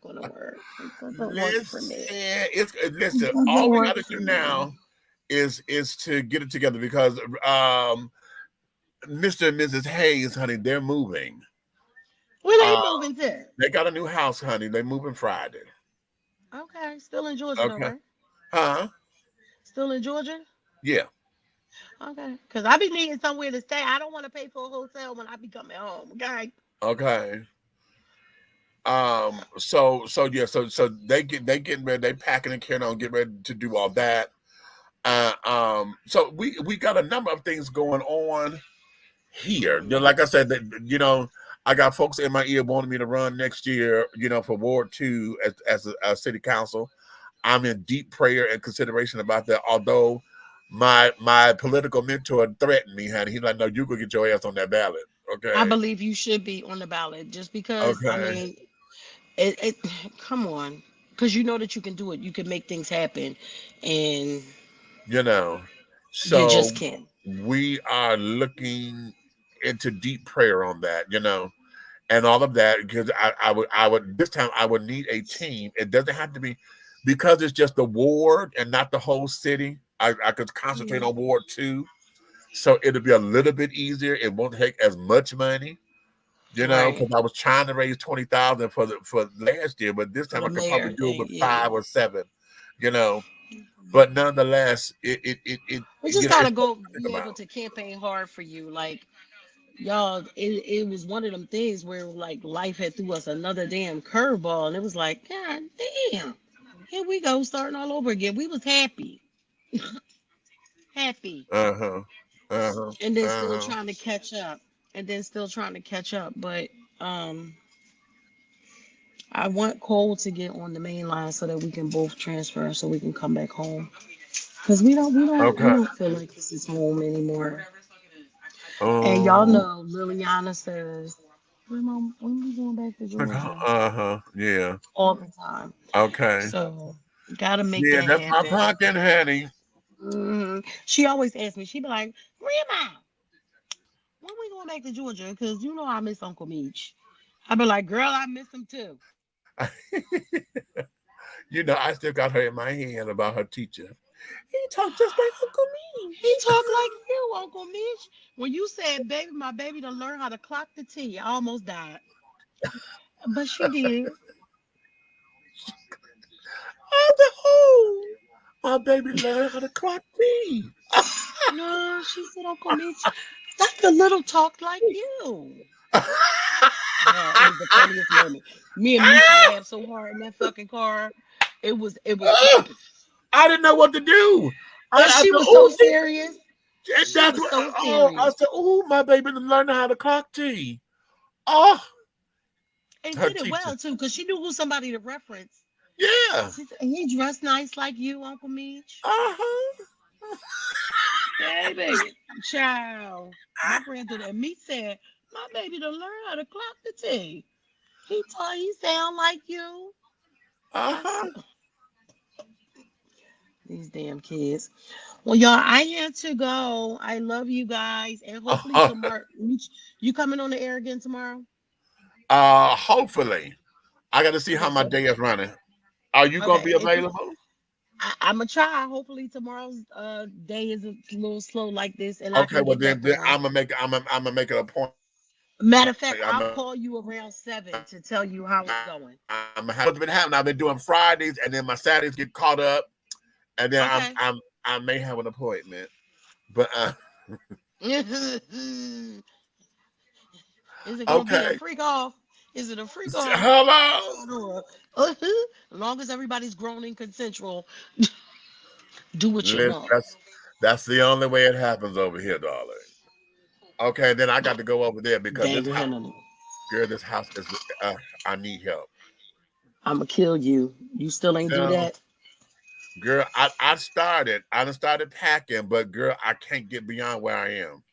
gonna work. It doesn't work for Listen, me. listen, It doesn't all we work gotta for do me. now is to get it together because Mr. and Mrs. Hayes, honey, they're moving. Where they Uh moving to? they got a new house, honey. They moving Friday. Okay, still in Georgia though, Okay. right? Huh? Still in Georgia? Yeah. Okay, cause I be needing somewhere to stay. I don't want to pay for a hotel when I be coming home. Okay. Okay. So they getting ready, they packing and carrying on, getting ready to do all that. So we got a number of things going on here. Like I said, I got folks in my ear wanting me to run next year, for Ward 2 as a city council. I'm in deep prayer and consideration about that. Although my political mentor threatened me, honey. He's like, "No, you go get your ass on that ballot." I Okay. believe you should be on the ballot just because, I Okay. mean, it come on. Because you know that you can do it. You can make things happen. And You know, you so just can. we are looking into deep prayer on that. And all of that because I would this time I would need a team. It doesn't have to be because it's just the ward and not the whole city. I could concentrate Mhm. on Ward 2, so it'll be a little bit easier. It won't take as much money, Right. because I was trying to raise 20,000 for last year, but this For time the I could probably mayor do it thing. with Yeah. 5 or 7. You know, but nonetheless, We just it's gotta something go to think be able about. to campaign hard for you. Like, y'all, it was one of them things where like life had threw us another damn curveball, and it was like, God damn, here we go, starting all over again. We was happy, happy, Uh huh. Uh huh. and then Uh still huh. trying to catch up, but um, I want Cole to get on the main line so that we can both transfer, so we can come back home. Cause we Okay. don't feel like this is home anymore. And y'all Oh. know Liliana says, when we going back to Georgia? Uh-huh. Yeah. All the time. Okay. So gotta make Yeah, that that's my happen. pocket, honey. She always asks me, she be like, Grandma, when we going back to Georgia? Because you know I miss Uncle Meech. I be like, girl, I miss him too. You know, I still got her in my hand about her teacher. He talked just like Uncle He Meech. talk like you, Uncle Meech. When you said, baby, my baby to learn how to clock the T, I almost died. But she did. I said, oh, my baby learned how to clock me. No, she said, Uncle Meech, that's the little talk like you. Yeah, it was the funniest moment. Me and Meech laughed so hard in that fucking car. It was I didn't know what to do. but I she said, was so oh, serious. She that's was what. so Oh, I serious. said, oh, my baby learned how to clock tea. Oh, And her did it teacher. well too, because she knew who somebody to reference. Yeah. She said, he dressed nice like you, Uncle Meech. Uh-huh. Baby, child. My granddaughter and me said, my baby to learn how to clock the T. He sound like you. I Uh-huh. said, these damn kids. Well, y'all, I had to go. I love you guys. And hopefully tomorrow, you coming on the air again tomorrow? Hopefully. I got to see how Okay, my so, day is running. Are you gonna okay. be If you, available? I'm going to try. Hopefully tomorrow's day is a little slow like this and I Okay, can well get then, back on. I'm gonna make it a point. Matter of fact, I'm I'll a, call you around 7 to tell you how it's going. what's been happening. I've been doing Fridays, and then my Saturdays get caught up, and then Okay. I may have an appointment, but Is it going to be a okay. freak off? Is it a freak off? Hello. As long as everybody's grown and consensual, do what you Listen, want. that's the only way it happens over here, darling. Okay, then I got to go over there because They ain't gonna handle it. this house is. I need help. I'm gonna kill you. You still ain't do No, that. girl, I started. I done started packing, but girl, I can't get beyond where I am.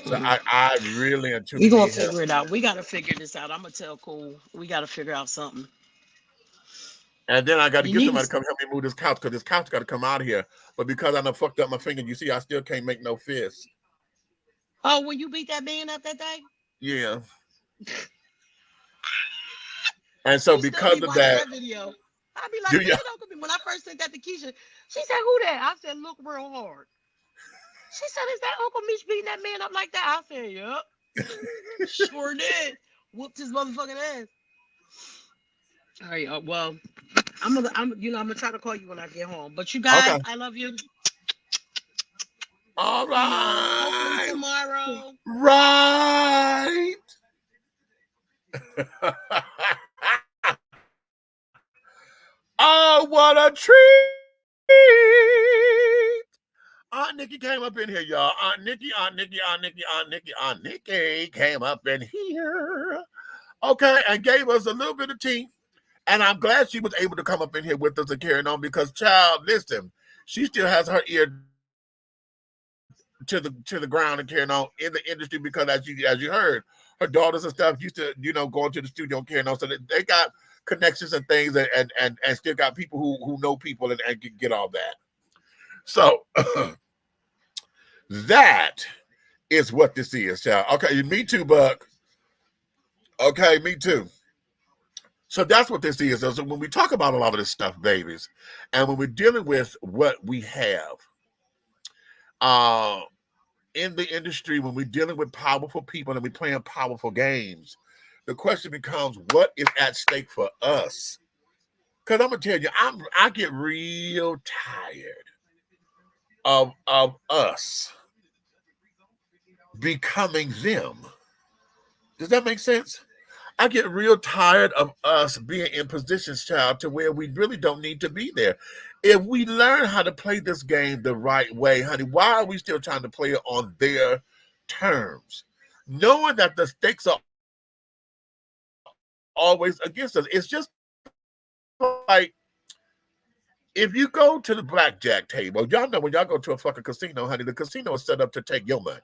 So Mm-mm-mm. I really and We truly gonna need help. figure it out. We gotta figure this out. I'm gonna tell Cole. We gotta figure out something. And then I got to You get need somebody to to. come help me move this couch because this couch got to come out of here. But because I done fucked up my finger, you see, I still can't make no fist. Oh, when you beat that man up that day, Yeah. And so she still be because of watching that, that video. I be like, do you? look at Uncle B. When I first sent that to Keisha, she said, "Who that?" I said, "Look real hard." She said, "Is that Uncle Meech beating that man up like that?" I said, "Yep, sure did. Whooped his motherfucking ass." All right, well, I'm gonna try to call you when I get home. But you guys, Okay. I love you. All See y'all hopefully right. tomorrow. Right. Oh, what a treat. Aunt Nikki came up in here, y'all. Aunt Nikki came up in here. Okay, and gave us a little bit of tea. And I'm glad she was able to come up in here with us and carrying on because, child, listen, she still has her ear to the ground and carrying on in the industry because, as you heard, her daughters and stuff used to, going to the studio and carrying on. So they got connections and things and still got people who know people and can get all that. So that is what this is, child. Okay, me too, Buck. Okay, me too. So that's what this is. So when we talk about a lot of this stuff, babies, and when we're dealing with what we have uh, in the industry, when we're dealing with powerful people and we're playing powerful games, the question becomes, what is at stake for us? Because I'm gonna tell you, I get real tired of us becoming them. Does that make sense? I get real tired of us being in positions, child, to where we really don't need to be there. If we learn how to play this game the right way, honey, why are we still trying to play it on their terms? Knowing that the stakes are always against us. It's just like if you go to the blackjack table, y'all know when y'all go to a fucking casino, honey, the casino is set up to take your money.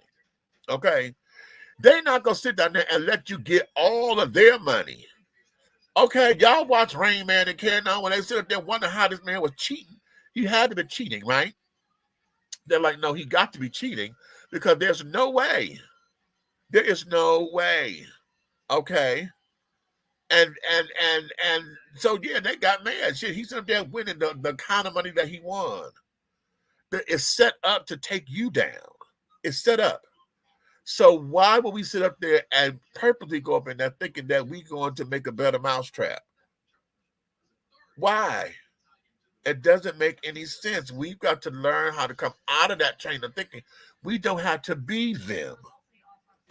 Okay? They're not gonna sit down there and let you get all of their money. Okay, y'all watch Rain Man and Carry On when they sit up there wondering how this man was cheating. He had to be cheating, right? They're like, no, he got to be cheating because there's no way. There is no way. Okay. And so yeah, they got mad. Shit, he's up there winning the kind of money that he won. It's set up to take you down. It's set up. So why would we sit up there and purposely go up in there thinking that we're going to make a better mousetrap? Why? It doesn't make any sense. We've got to learn how to come out of that chain of thinking. We don't have to be them.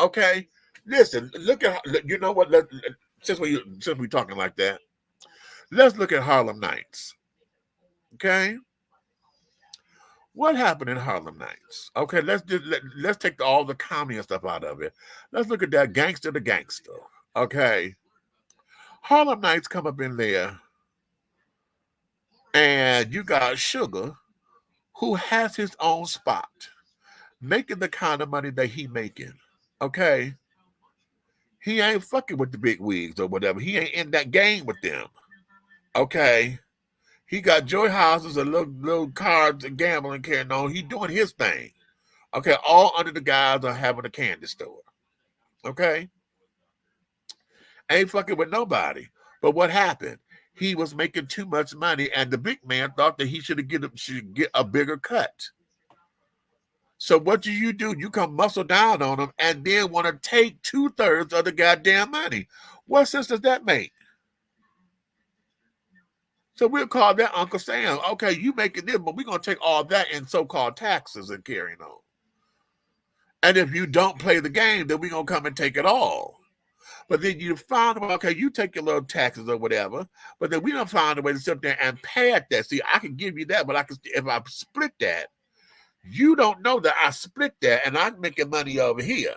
Okay? Listen, look at, you know what? Since we're talking like that, let's look at Harlem Nights. Okay? What happened in Harlem Nights? Okay, let's take all the comedy and stuff out of it. Let's look at that gangster to gangster. Okay? Harlem Nights come up in there, and you got Sugar, who has his own spot, making the kind of money that he making. Okay? He ain't fucking with the big wigs or whatever. He ain't in that game with them. Okay? He got joy houses and little cards and gambling carrying on. He doing his thing. Okay? All under the guise of having a candy store. Okay? Ain't fucking with nobody. But what happened? He was making too much money, and the big man thought that he should get a bigger cut. So what do? You come muscle down on him and then want to take 2/3 of the goddamn money. What sense does that make? So we'll call that Uncle Sam. Okay, you making this, but we're going to take all that in so-called taxes and carrying on. And if you don't play the game, then we're going to come and take it all. But then you find, okay, you take your little taxes or whatever, but then we don't find a way to sit there and pad that. See, I can give you that, but if I split that, you don't know that I split that and I'm making money over here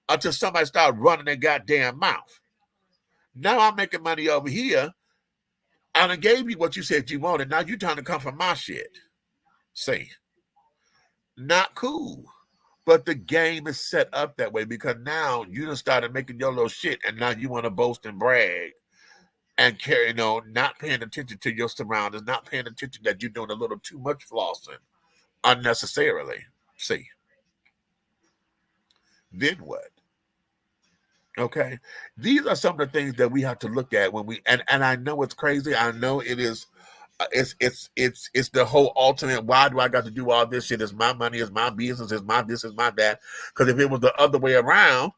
until somebody start running their goddamn mouth. Now I'm making money over here. I done gave you what you said you wanted. Now you're trying to come for my shit. See, not cool. But the game is set up that way because now you done started making your little shit and now you want to boast and brag and carry on, not paying attention to your surroundings, not paying attention that you're doing a little too much flossing unnecessarily. See, then what? Okay, these are some of the things that we have to look at when we and I know it's crazy. I know it is. It's the whole ultimate. Why do I got to do all this shit? It's my money. It's my business. It's my this. It's my that. Because if it was the other way around,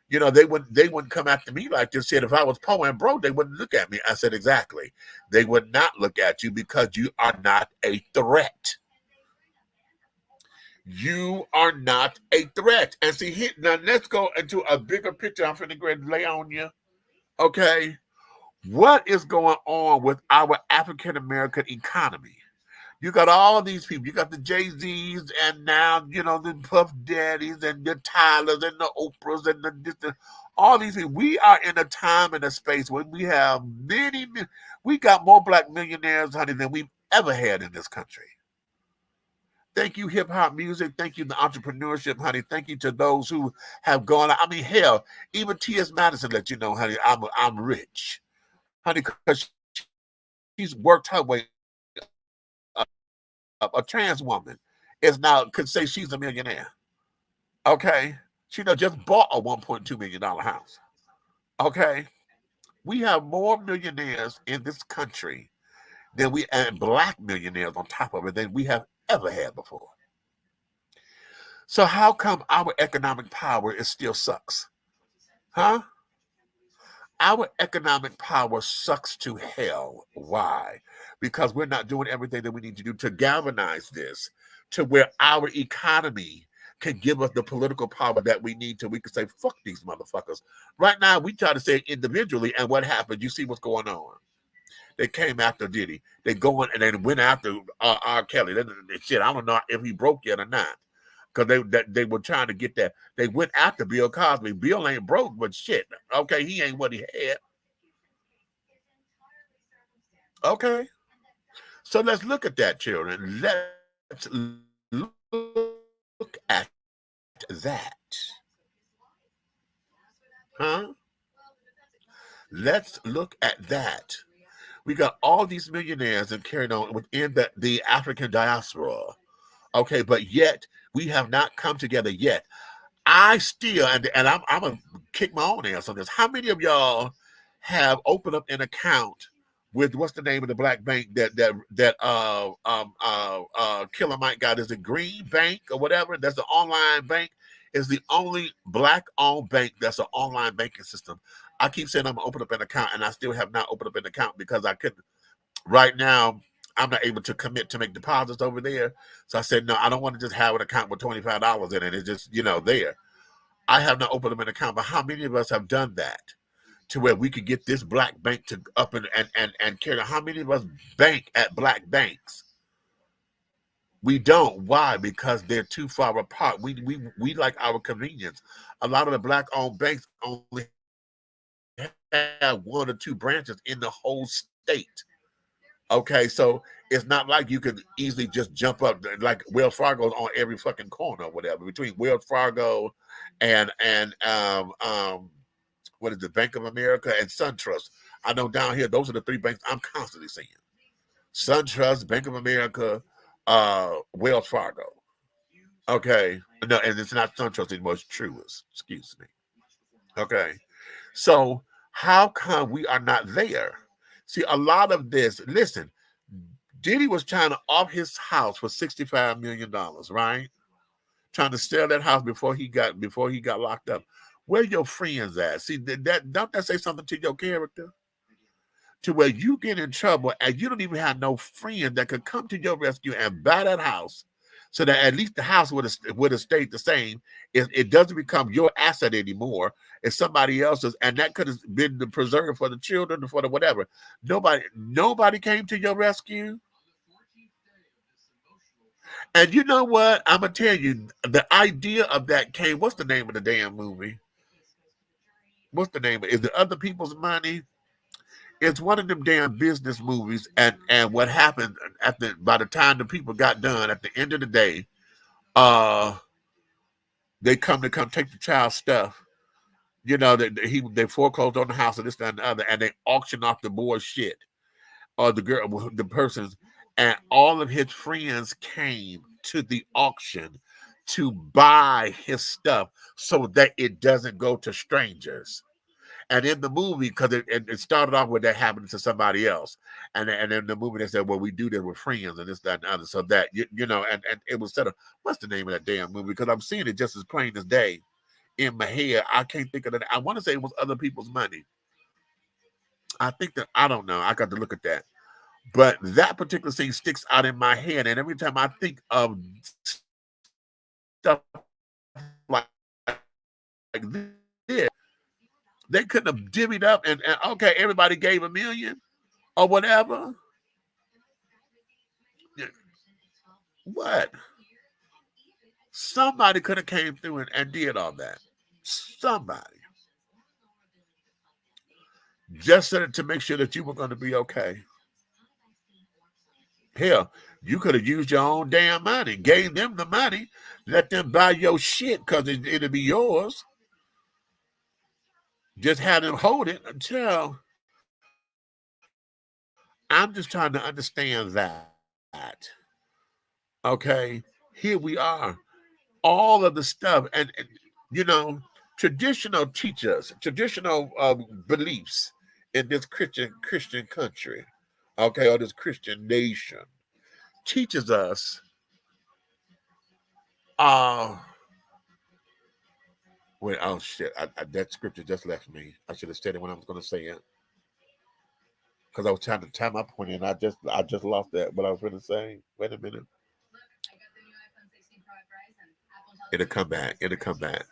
you know, they wouldn't come after me like this shit. If I was poor and broke, they wouldn't look at me. I said exactly. They would not look at you because you are not a threat. You are not a threat. And see, now let's go into a bigger picture. I'm finna go ahead and lay on you. Okay. What is going on with our African-American economy? You got all these people. You got the Jay-Z's and now, you know, the Puff Daddies and the Tylers and the Oprahs and all these people. We are in a time and a space when we have we got more black millionaires, honey, than we've ever had in this country. Thank you, hip-hop music. Thank you, the entrepreneurship, honey. Thank you to those who have gone. I mean, hell, even T.S. Madison let you know, honey, I'm rich. Honey, because she's worked her way up. A trans woman could say she's a millionaire. Okay? She just bought a $1.2 million house. Okay? We have more millionaires in this country and black millionaires on top of it than we have ever had before. So how come our economic power still sucks? Huh? Our economic power sucks to hell. Why? Because we're not doing everything that we need to do to galvanize this to where our economy can give us the political power that we need to we can say, fuck these motherfuckers. Right now, we try to say it individually, and what happened? You see what's going on. They came after Diddy. They going and they went after R. Kelly. Shit, I don't know if he broke yet or not. Because they were trying to get that. They went after Bill Cosby. Bill ain't broke, but shit. Okay, he ain't what he had. Okay. So let's look at that, children. Let's look at that. Huh? Let's look at that. We got all these millionaires and carried on within the African diaspora. Okay, but yet we have not come together yet. I still, and I'm gonna kick my own ass on this. How many of y'all have opened up an account with what's the name of the black bank that Killer Mike got? Is it Green Bank or whatever? That's the online bank. Is the only black-owned bank that's an online banking system. I keep saying I'm gonna open up an account, and I still have not opened up an account because I couldn't. Right now, I'm not able to commit to make deposits over there. So I said, no, I don't want to just have an account with $25 in it. It's just, there. I have not opened up an account, but how many of us have done that to where we could get this black bank to up and carry? How many of us bank at black banks? We don't. Why? Because they're too far apart. We like our convenience. A lot of the black-owned banks only have 1 or 2 branches in the whole state. Okay, so it's not like you could easily just jump up like Wells Fargo's on every fucking corner or whatever. Between Wells Fargo and what is it, Bank of America and SunTrust. I know down here those are the 3 banks I'm constantly seeing: SunTrust, Bank of America, Wells Fargo. Okay, no, and it's not SunTrust anymore; it's Truist. Excuse me. Okay, so how come we are not there? See, a lot of this, listen, Diddy was trying to off his house for $65 million, right? Trying to sell that house before he got locked up. Where your friends at? See, that don't that say something to your character? To where you get in trouble and you don't even have no friend that could come to your rescue and buy that house, so that at least the house would have stayed the same. It doesn't become your asset anymore. It's somebody else's, and that could have been the preserve for the children, for the whatever. Nobody came to your rescue. And you know what? I'm gonna tell you, the idea of that came. What's the name of the damn movie? What's the name? Is it Other People's Money? It's one of them damn business movies, and what happened by the time the people got done at the end of the day, they come take the child's stuff. They foreclosed on the house and this, that, and the other, and they auction off the boy's shit or the person's, and all of his friends came to the auction to buy his stuff so that it doesn't go to strangers. And in the movie, because it started off with that happening to somebody else, and in the movie they said, well, we do this with friends and this, that, and the other, so that and it was said, what's the name of that damn movie? Because I'm seeing it just as plain as day in my head. I can't think of that. I want to say it was Other People's Money. I think that, I don't know. I got to look at that. But that particular scene sticks out in my head, and every time I think of stuff like this, they couldn't have divvied up and okay, everybody gave $1 million or whatever. What? Somebody could have came through and did all that. Somebody. Just said it to make sure that you were going to be okay. Hell, you could have used your own damn money, gave them the money, let them buy your shit because it'll be yours. Just have them hold it until. I'm just trying to understand that. Okay, here we are. All of the stuff, and traditional teachers, traditional beliefs in this Christian country, okay, or this Christian nation, teaches us. Wait, oh shit! That scripture just left me. I should have said it when I was going to say it, because I was trying to tie my point in. I just lost that. What I was going to say. Wait a minute. It'll come back. It'll come back.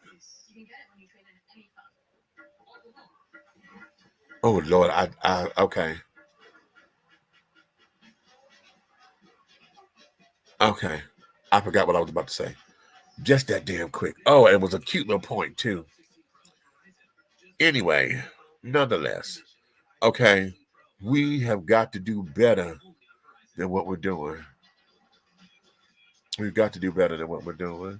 Oh Lord, I okay. Okay. I forgot what I was about to say. Just that damn quick. Oh, it was a cute little point too. Anyway, nonetheless, okay. We have got to do better than what we're doing. We've got to do better than what we're doing.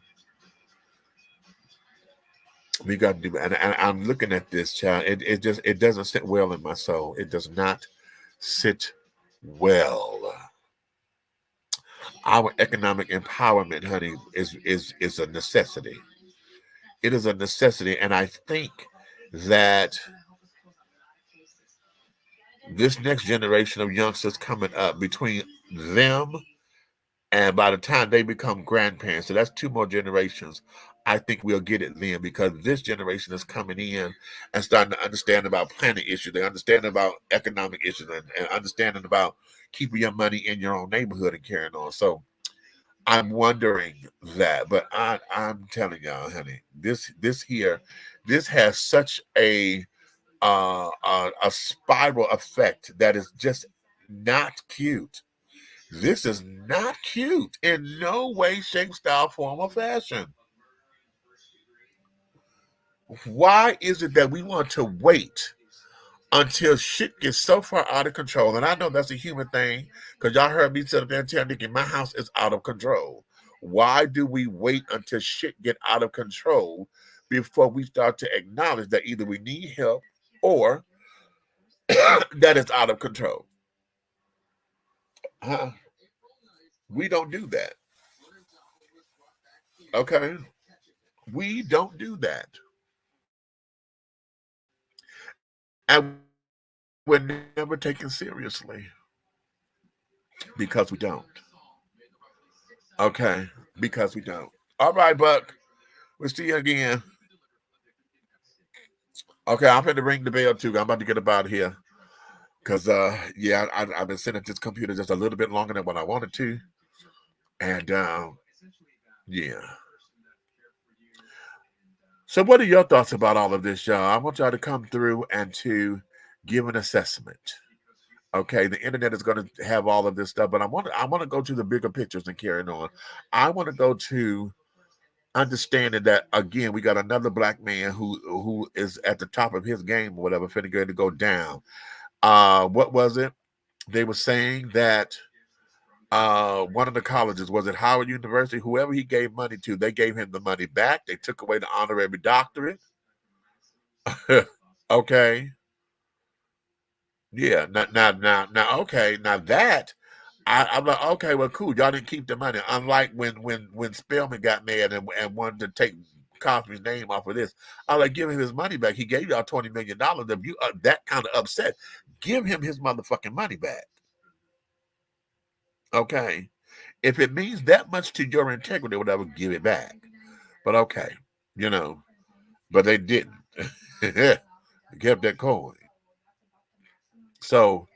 We got to do, and I'm looking at this, child. It doesn't sit well in my soul. It does not sit well. Our economic empowerment, honey, is a necessity. It is a necessity, and I think that this next generation of youngsters coming up, between them and by the time they become grandparents, so that's two more generations, I think we'll get it then, because this generation is coming in and starting to understand about planning issues. They understand about economic issues, and understanding about keeping your money in your own neighborhood and carrying on. So I'm wondering that, but I'm telling y'all, honey, this has such a spiral effect that is just not cute. This is not cute in no way, shape, style, form, or fashion. Why is it that we want to wait until shit gets so far out of control? And I know that's a human thing, because y'all heard me sit up there and tell Nikki, my house is out of control. Why do we wait until shit get out of control before we start to acknowledge that either we need help or that it's out of control? We don't do that. Okay? We don't do that. And we're never taken seriously because we don't. Okay? Because we don't. All right, Buck. We'll see you again. Okay, I'm going to ring the bell too. I'm about to get up out of here. Because, yeah, I've been sitting at this computer just a little bit longer than what I wanted to. And, yeah. So what are your thoughts about all of this, y'all? I want y'all to come through and to give an assessment. Okay, the internet is going to have all of this stuff, but I want to go to the bigger pictures and carry on. I want to go to understanding that, again, we got another black man who is at the top of his game or whatever, finna go to go down. What was it? They were saying that one of the colleges, was it Howard University, whoever he gave money to, they gave him the money back. They took away the honorary doctorate. Okay. Yeah. Now. Okay. Now that I'm like, okay, well, cool. Y'all didn't keep the money. Unlike when Spelman got mad and wanted to take Cosby's name off of this, I like, give him his money back. He gave y'all $20 million. If you are that kind of upset, give him his motherfucking money back. Okay. If it means that much to your integrity, whatever, give it back. But okay, but they didn't. They kept that coin. So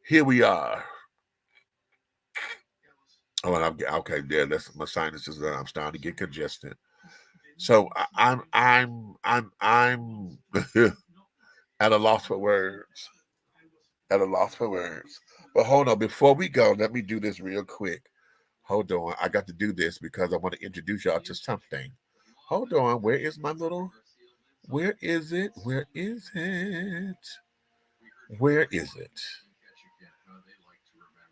here we are. Oh, and I'm okay. There, that's my sinuses. I'm starting to get congested. So I'm at a loss for words. At a loss for words. But hold on, before we go, let me do this real quick. Hold on, I got to do this because I want to introduce y'all to something. Hold on, where is my little? Where is it? Where is it? Where is it?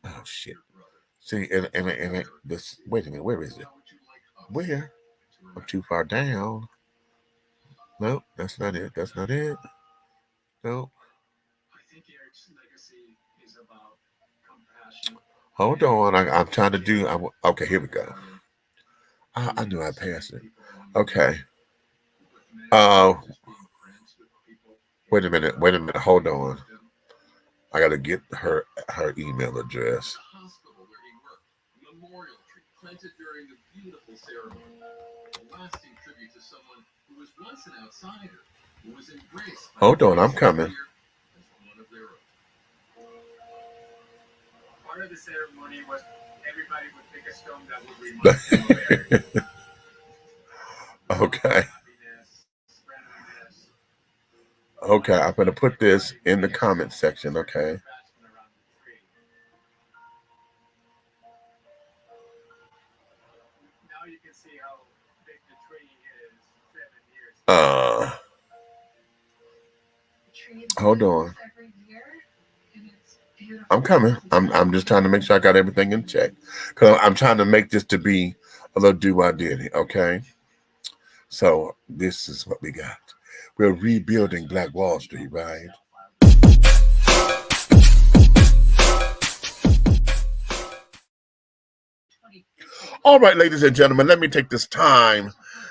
Oh shit! See, and this. Wait a minute, where is it? Where? I'm too far down. No, that's not it. That's not it. No. Hold on, I'm trying to do. Okay, here we go. I knew I passed it. Okay. Uh, wait a minute. Wait a minute. Hold on. I gotta get her email address. Hold on, I'm coming. Part of the ceremony was everybody would pick a stone that would remind them. Okay. Okay, I'm gonna put this in the comment section. Okay. Now you can see how big the tree is. 7 years. Hold on. I'm coming. I'm just trying to make sure I got everything in check. Cause I'm trying to make this to be a little do-I-diddy, okay? So this is what we got. We're rebuilding Black Wall Street, right? All right, ladies and gentlemen, let me take this time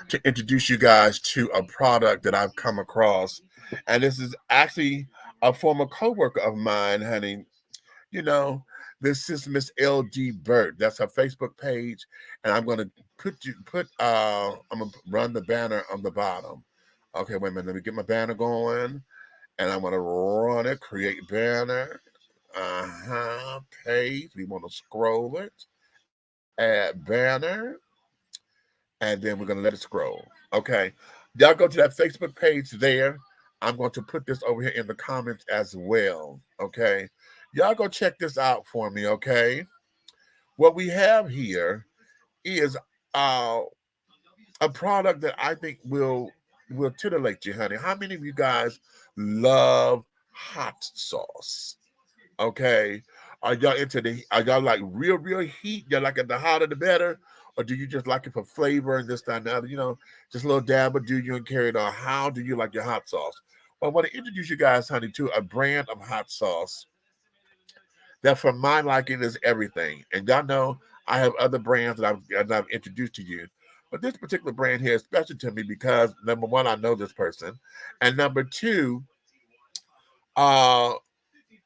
to introduce you guys to a product that I've come across. And this is actually a former coworker of mine, honey. You know, this is Miss LD Burt. That's her Facebook page. And I'm gonna I'm gonna run the banner on the bottom. Okay, wait a minute, let me get my banner going. And I'm gonna run it, create banner. Page. We want to scroll it. Add banner. And then we're going to let it scroll. Okay. Y'all go to that Facebook page there. I'm going to put this over here in the comments as well. Okay. Y'all go check this out for me. Okay. What we have here is a product that I think will titillate you, honey. How many of you guys love hot sauce? Okay. Are y'all like real heat? Y'all like it the hotter the better? Or do you just like it for flavor and this, that, and the other? Just a little dab of do you and carry it on. How do you like your hot sauce? Well, I want to introduce you guys, honey, to a brand of hot sauce that for my liking is everything. And y'all know I have other brands that I've introduced to you. But this particular brand here is special to me because number one, I know this person. And number two, uh,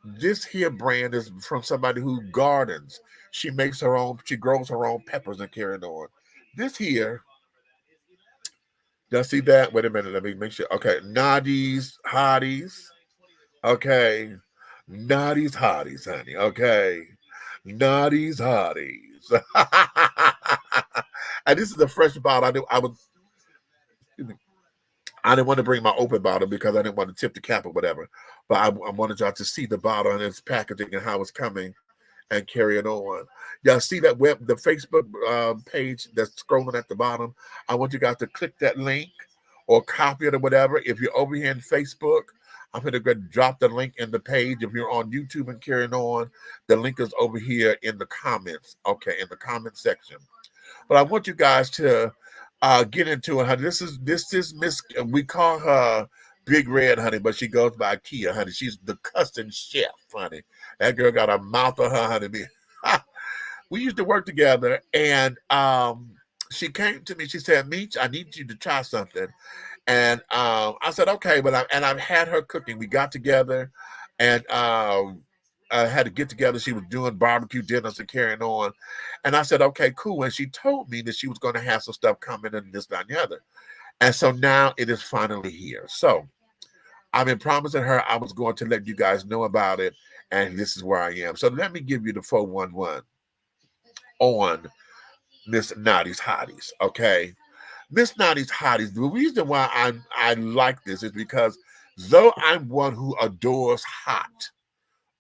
this here brand is from somebody who gardens. She makes her own, she grows her own peppers and carrying on. This here, y'all see that? Wait a minute, let me make sure. Okay, Nadi's Hotties. Okay, Nadi's Hotties, honey. Okay, Nadi's Hotties. And this is a fresh bottle. I didn't want to bring my open bottle because I didn't want to tip the cap or whatever. But I wanted y'all to see the bottle and its packaging and how it's coming and carry it on. Y'all see that the Facebook page that's scrolling at the bottom? I want you guys to click that link or copy it or whatever. If you're over here in Facebook, I'm going to drop the link in the page. If you're on YouTube and carrying on, the link is over here in the comments. Okay, in the comment section. But I want you guys to get into it, honey. This is Miss. We call her Big Red, honey, but she goes by Kia, honey. She's the custom chef, honey. That girl got a mouth of her, honey. We used to work together, and she came to me. She said, "Meech, I need you to try something." And I said, "Okay," but I've had her cooking. We got together, and had to get together. She was doing barbecue dinners and carrying on. And I said, okay, cool. And she told me that she was going to have some stuff coming and this, that, and the other. And so now it is finally here. So I've been promising her I was going to let you guys know about it. And this is where I am. So let me give you the 411 on Miss Nadi's Hotties. Okay. Miss Nadi's Hotties. The reason why I like this is because though I'm one who adores hot,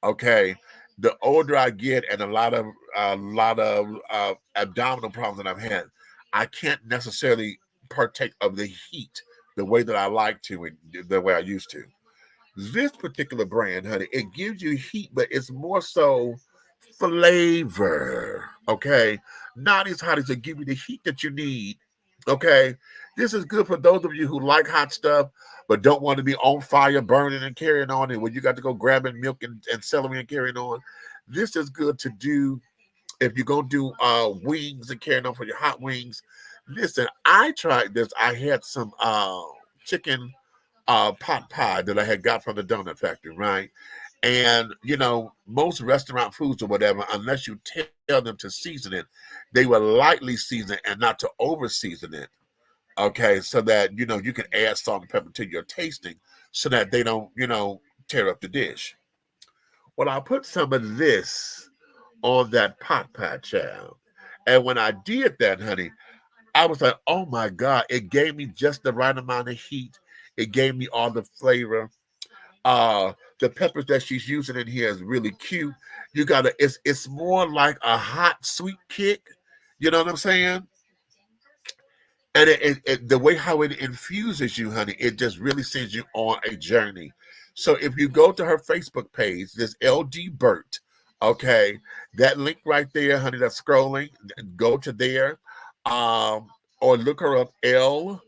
okay, the older I get and a lot of abdominal problems that I've had, I can't necessarily partake of the heat the way that I like to and the way I used to. This particular brand, honey, it gives you heat, but it's more so flavor. Okay, Naughty's Hotties that give you the heat that you need. Okay, this is good for those of you who like hot stuff but don't want to be on fire, burning and carrying on. And when you got to go grabbing milk and celery and carrying on, this is good to do if you're gonna do wings and carrying on for your hot wings. Listen, I tried this. I had some chicken pot pie that I had got from the donut factory, right? And most restaurant foods or whatever, unless you tell them to season it, they will lightly season it and not to over season it. Okay, so that you can add salt and pepper to your tasting, so that they don't tear up the dish. Well, I put some of this on that pot pie, child, and when I did that, honey, I was like, oh my God, it gave me just the right amount of heat. It gave me all the flavor. The peppers that she's using in here is really cute. It's more like a hot sweet kick. You know what I'm saying? And the way how it infuses you, honey, it just really sends you on a journey. So if you go to her Facebook page, this LG Burt, okay, that link right there, honey, that's scrolling, go to there, um, or look her up, LDBURT.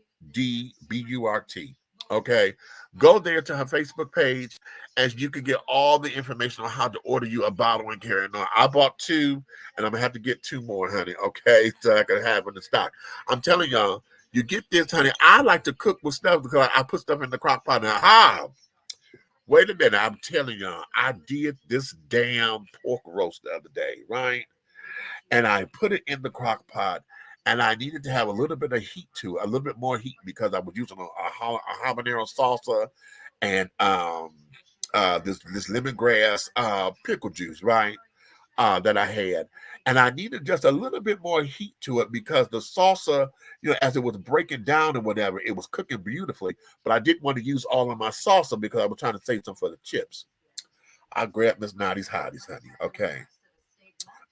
Okay, go there to her Facebook page, and you can get all the information on how to order you a bottle and carry on. I bought two, and I'm gonna have to get two more, honey. Okay, so I can have it in stock. I'm telling y'all, you get this, honey. I like to cook with stuff because I put stuff in the crock pot. Now, how? Wait a minute, I'm telling y'all, I did this damn pork roast the other day, right? And I put it in the crock pot, and I needed to have a little bit of heat to it, a little bit more heat, because I was using a habanero salsa and this lemongrass pickle juice, right? That I had. And I needed just a little bit more heat to it because the salsa, as it was breaking down and whatever, it was cooking beautifully. But I didn't want to use all of my salsa because I was trying to save some for the chips. I grabbed Miss Naughty's Hotties, honey. Okay.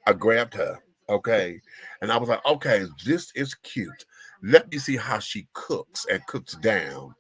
I grabbed her. Okay. And I was like, okay, this is cute. Let me see how she cooks and cooks down.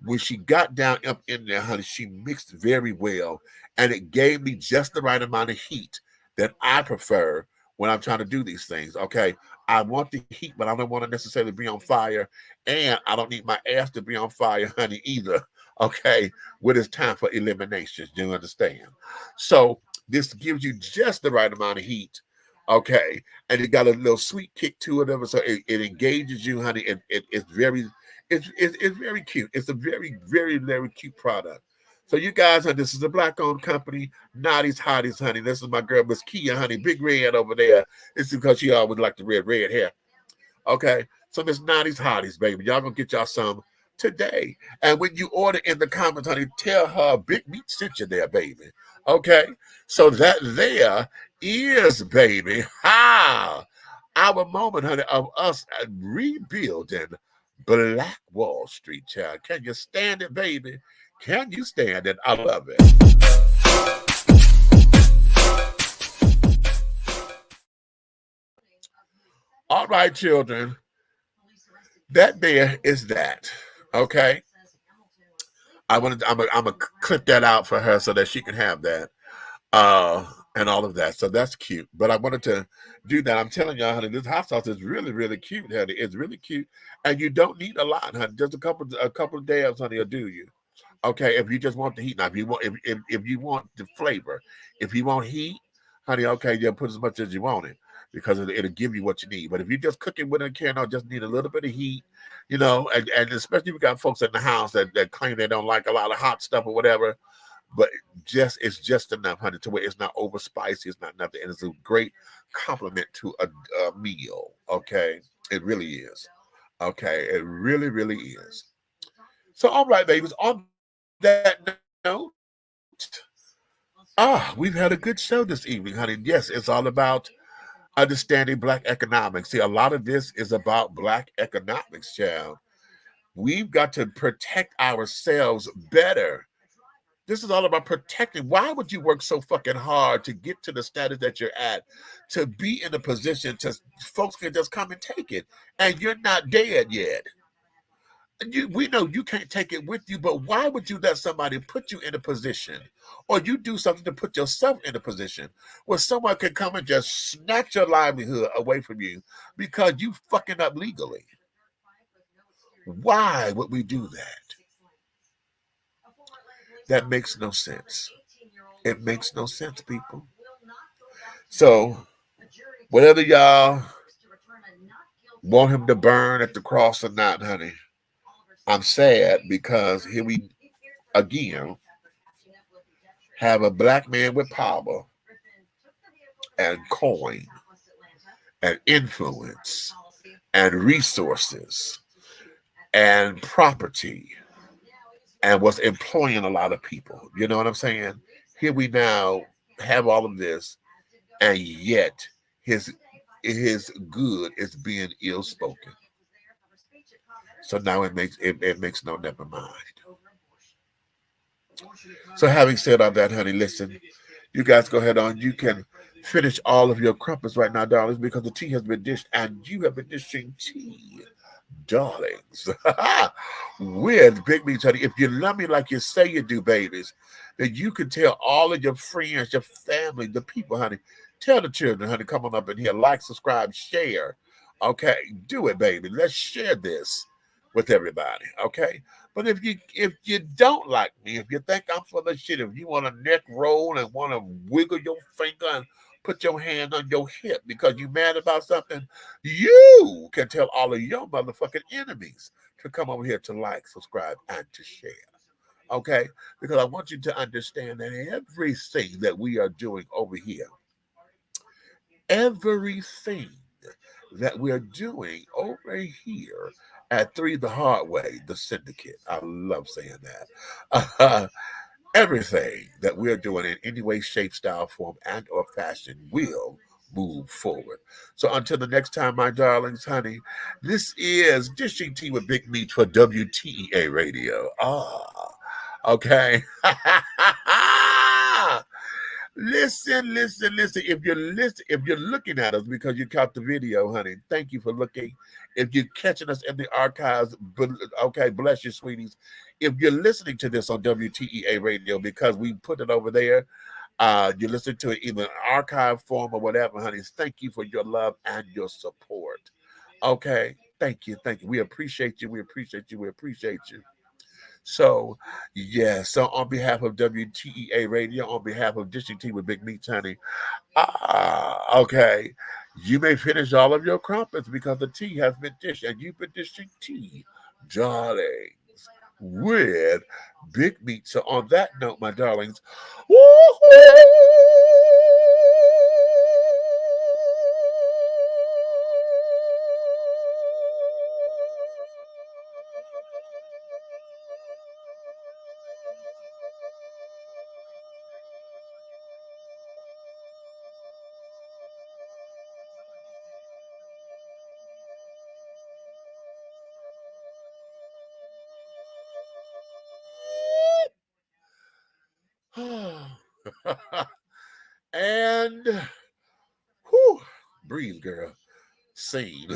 When she got down up in there, honey, she mixed very well. And it gave me just the right amount of heat that I prefer when I'm trying to do these things. Okay. I want the heat, but I don't want to necessarily be on fire. And I don't need my ass to be on fire, honey, either. Okay. When it's time for elimination. Do you understand? So this gives you just the right amount of heat. Okay. And it got a little sweet kick to it. So it engages you, honey. And it's very, it's very cute. It's a very, very, very cute product. So you guys, this is a black-owned company, Naughty's Hotties, honey. This is my girl, Miss Kia, honey, Big Red over there. It's because she always like the red hair. Okay, so Miss Naughty's Hotties, baby. Y'all gonna get y'all some today. And when you order in the comments, honey, tell her Big Meat sent you there, baby. Okay, so that there is, baby, our moment, honey, of us rebuilding Black Wall Street, child. Can you stand it, baby? Can you stand it? I love it. All right, children. That there is that. Okay. I'm gonna clip that out for her so that she can have that. And all of that. So that's cute. But I wanted to do that. I'm telling y'all, honey, this hot sauce is really, really cute, honey. It's really cute. And you don't need a lot, honey. Just a couple of dabs, honey, will do you. Okay, if you just want the heat. Now, if you want the flavor, if you want heat, honey, okay, you put as much as you want it because it'll give you what you need. But if you're just cooking with a can, just need a little bit of heat, and especially if you got folks in the house that claim they don't like a lot of hot stuff or whatever, but it's just enough, honey, to where it's not over spicy, it's not nothing, and it's a great compliment to a meal. Okay, it really is. Okay, it really, really is. So, all right, babies, on that note, we've had a good show this evening, honey. Yes, it's all about understanding Black economics. See, a lot of this is about Black economics, child. We've got to protect ourselves better. This is all about protecting. Why would you work so fucking hard to get to the status that you're at, to be in a position to folks can just come and take it, and you're not dead yet? We know you can't take it with you, but why would you let somebody put you in a position, or you do something to put yourself in a position where someone can come and just snatch your livelihood away from you because you fucking up legally? Why would we do that? That makes no sense. It makes no sense, people. So, whether y'all want him to burn at the cross or not, honey, I'm sad because here we again have a Black man with power and coin and influence and resources and property and was employing a lot of people. You know what I'm saying? Here we now have all of this, and yet his good is being ill spoken. So now it makes no never mind. So having said all that, honey, listen, you guys go ahead on. You can finish all of your crumpets right now, darlings, because the tea has been dished, and you have been dishing tea darlings. With Big Meats, honey. If you love me like you say you do, babies, then you can tell all of your friends, your family, the people, honey. Tell the children, honey, come on up in here. Like, subscribe, share. Okay, do it, baby. Let's share this with everybody. Okay. But if you don't like me, if you think I'm full of shit, if you want to neck roll and want to wiggle your finger and put your hand on your hip because you mad about something, you can tell all of your motherfucking enemies to come over here to like, subscribe, and to share. Okay? Because I want you to understand that everything that we are doing over here, everything that we're doing over here at Three the Hard Way, the syndicate. I love saying that. Everything that we're doing in any way, shape, style, form, and or fashion will move forward. So until the next time, my darlings, honey, this is Dishing Tea with Big Meat for WTEA Radio. Okay. Listen. If you're looking at us because you caught the video, honey, thank you for looking. If you're catching us in the archives, okay, bless you, sweeties. If you're listening to this on WTEA Radio because we put it over there, you listen to it either in archive form or whatever, honey. Thank you for your love and your support. Okay, thank you. We appreciate you. We appreciate you. So, yeah. So, on behalf of WTEA Radio, on behalf of Dishing Tea with Big Meats, honey, okay, you may finish all of your crumpets because the tea has been dished, and you've been dishing tea, darlings, with Big Meat. So, on that note, my darlings, and whew, breathe, girl. Scene.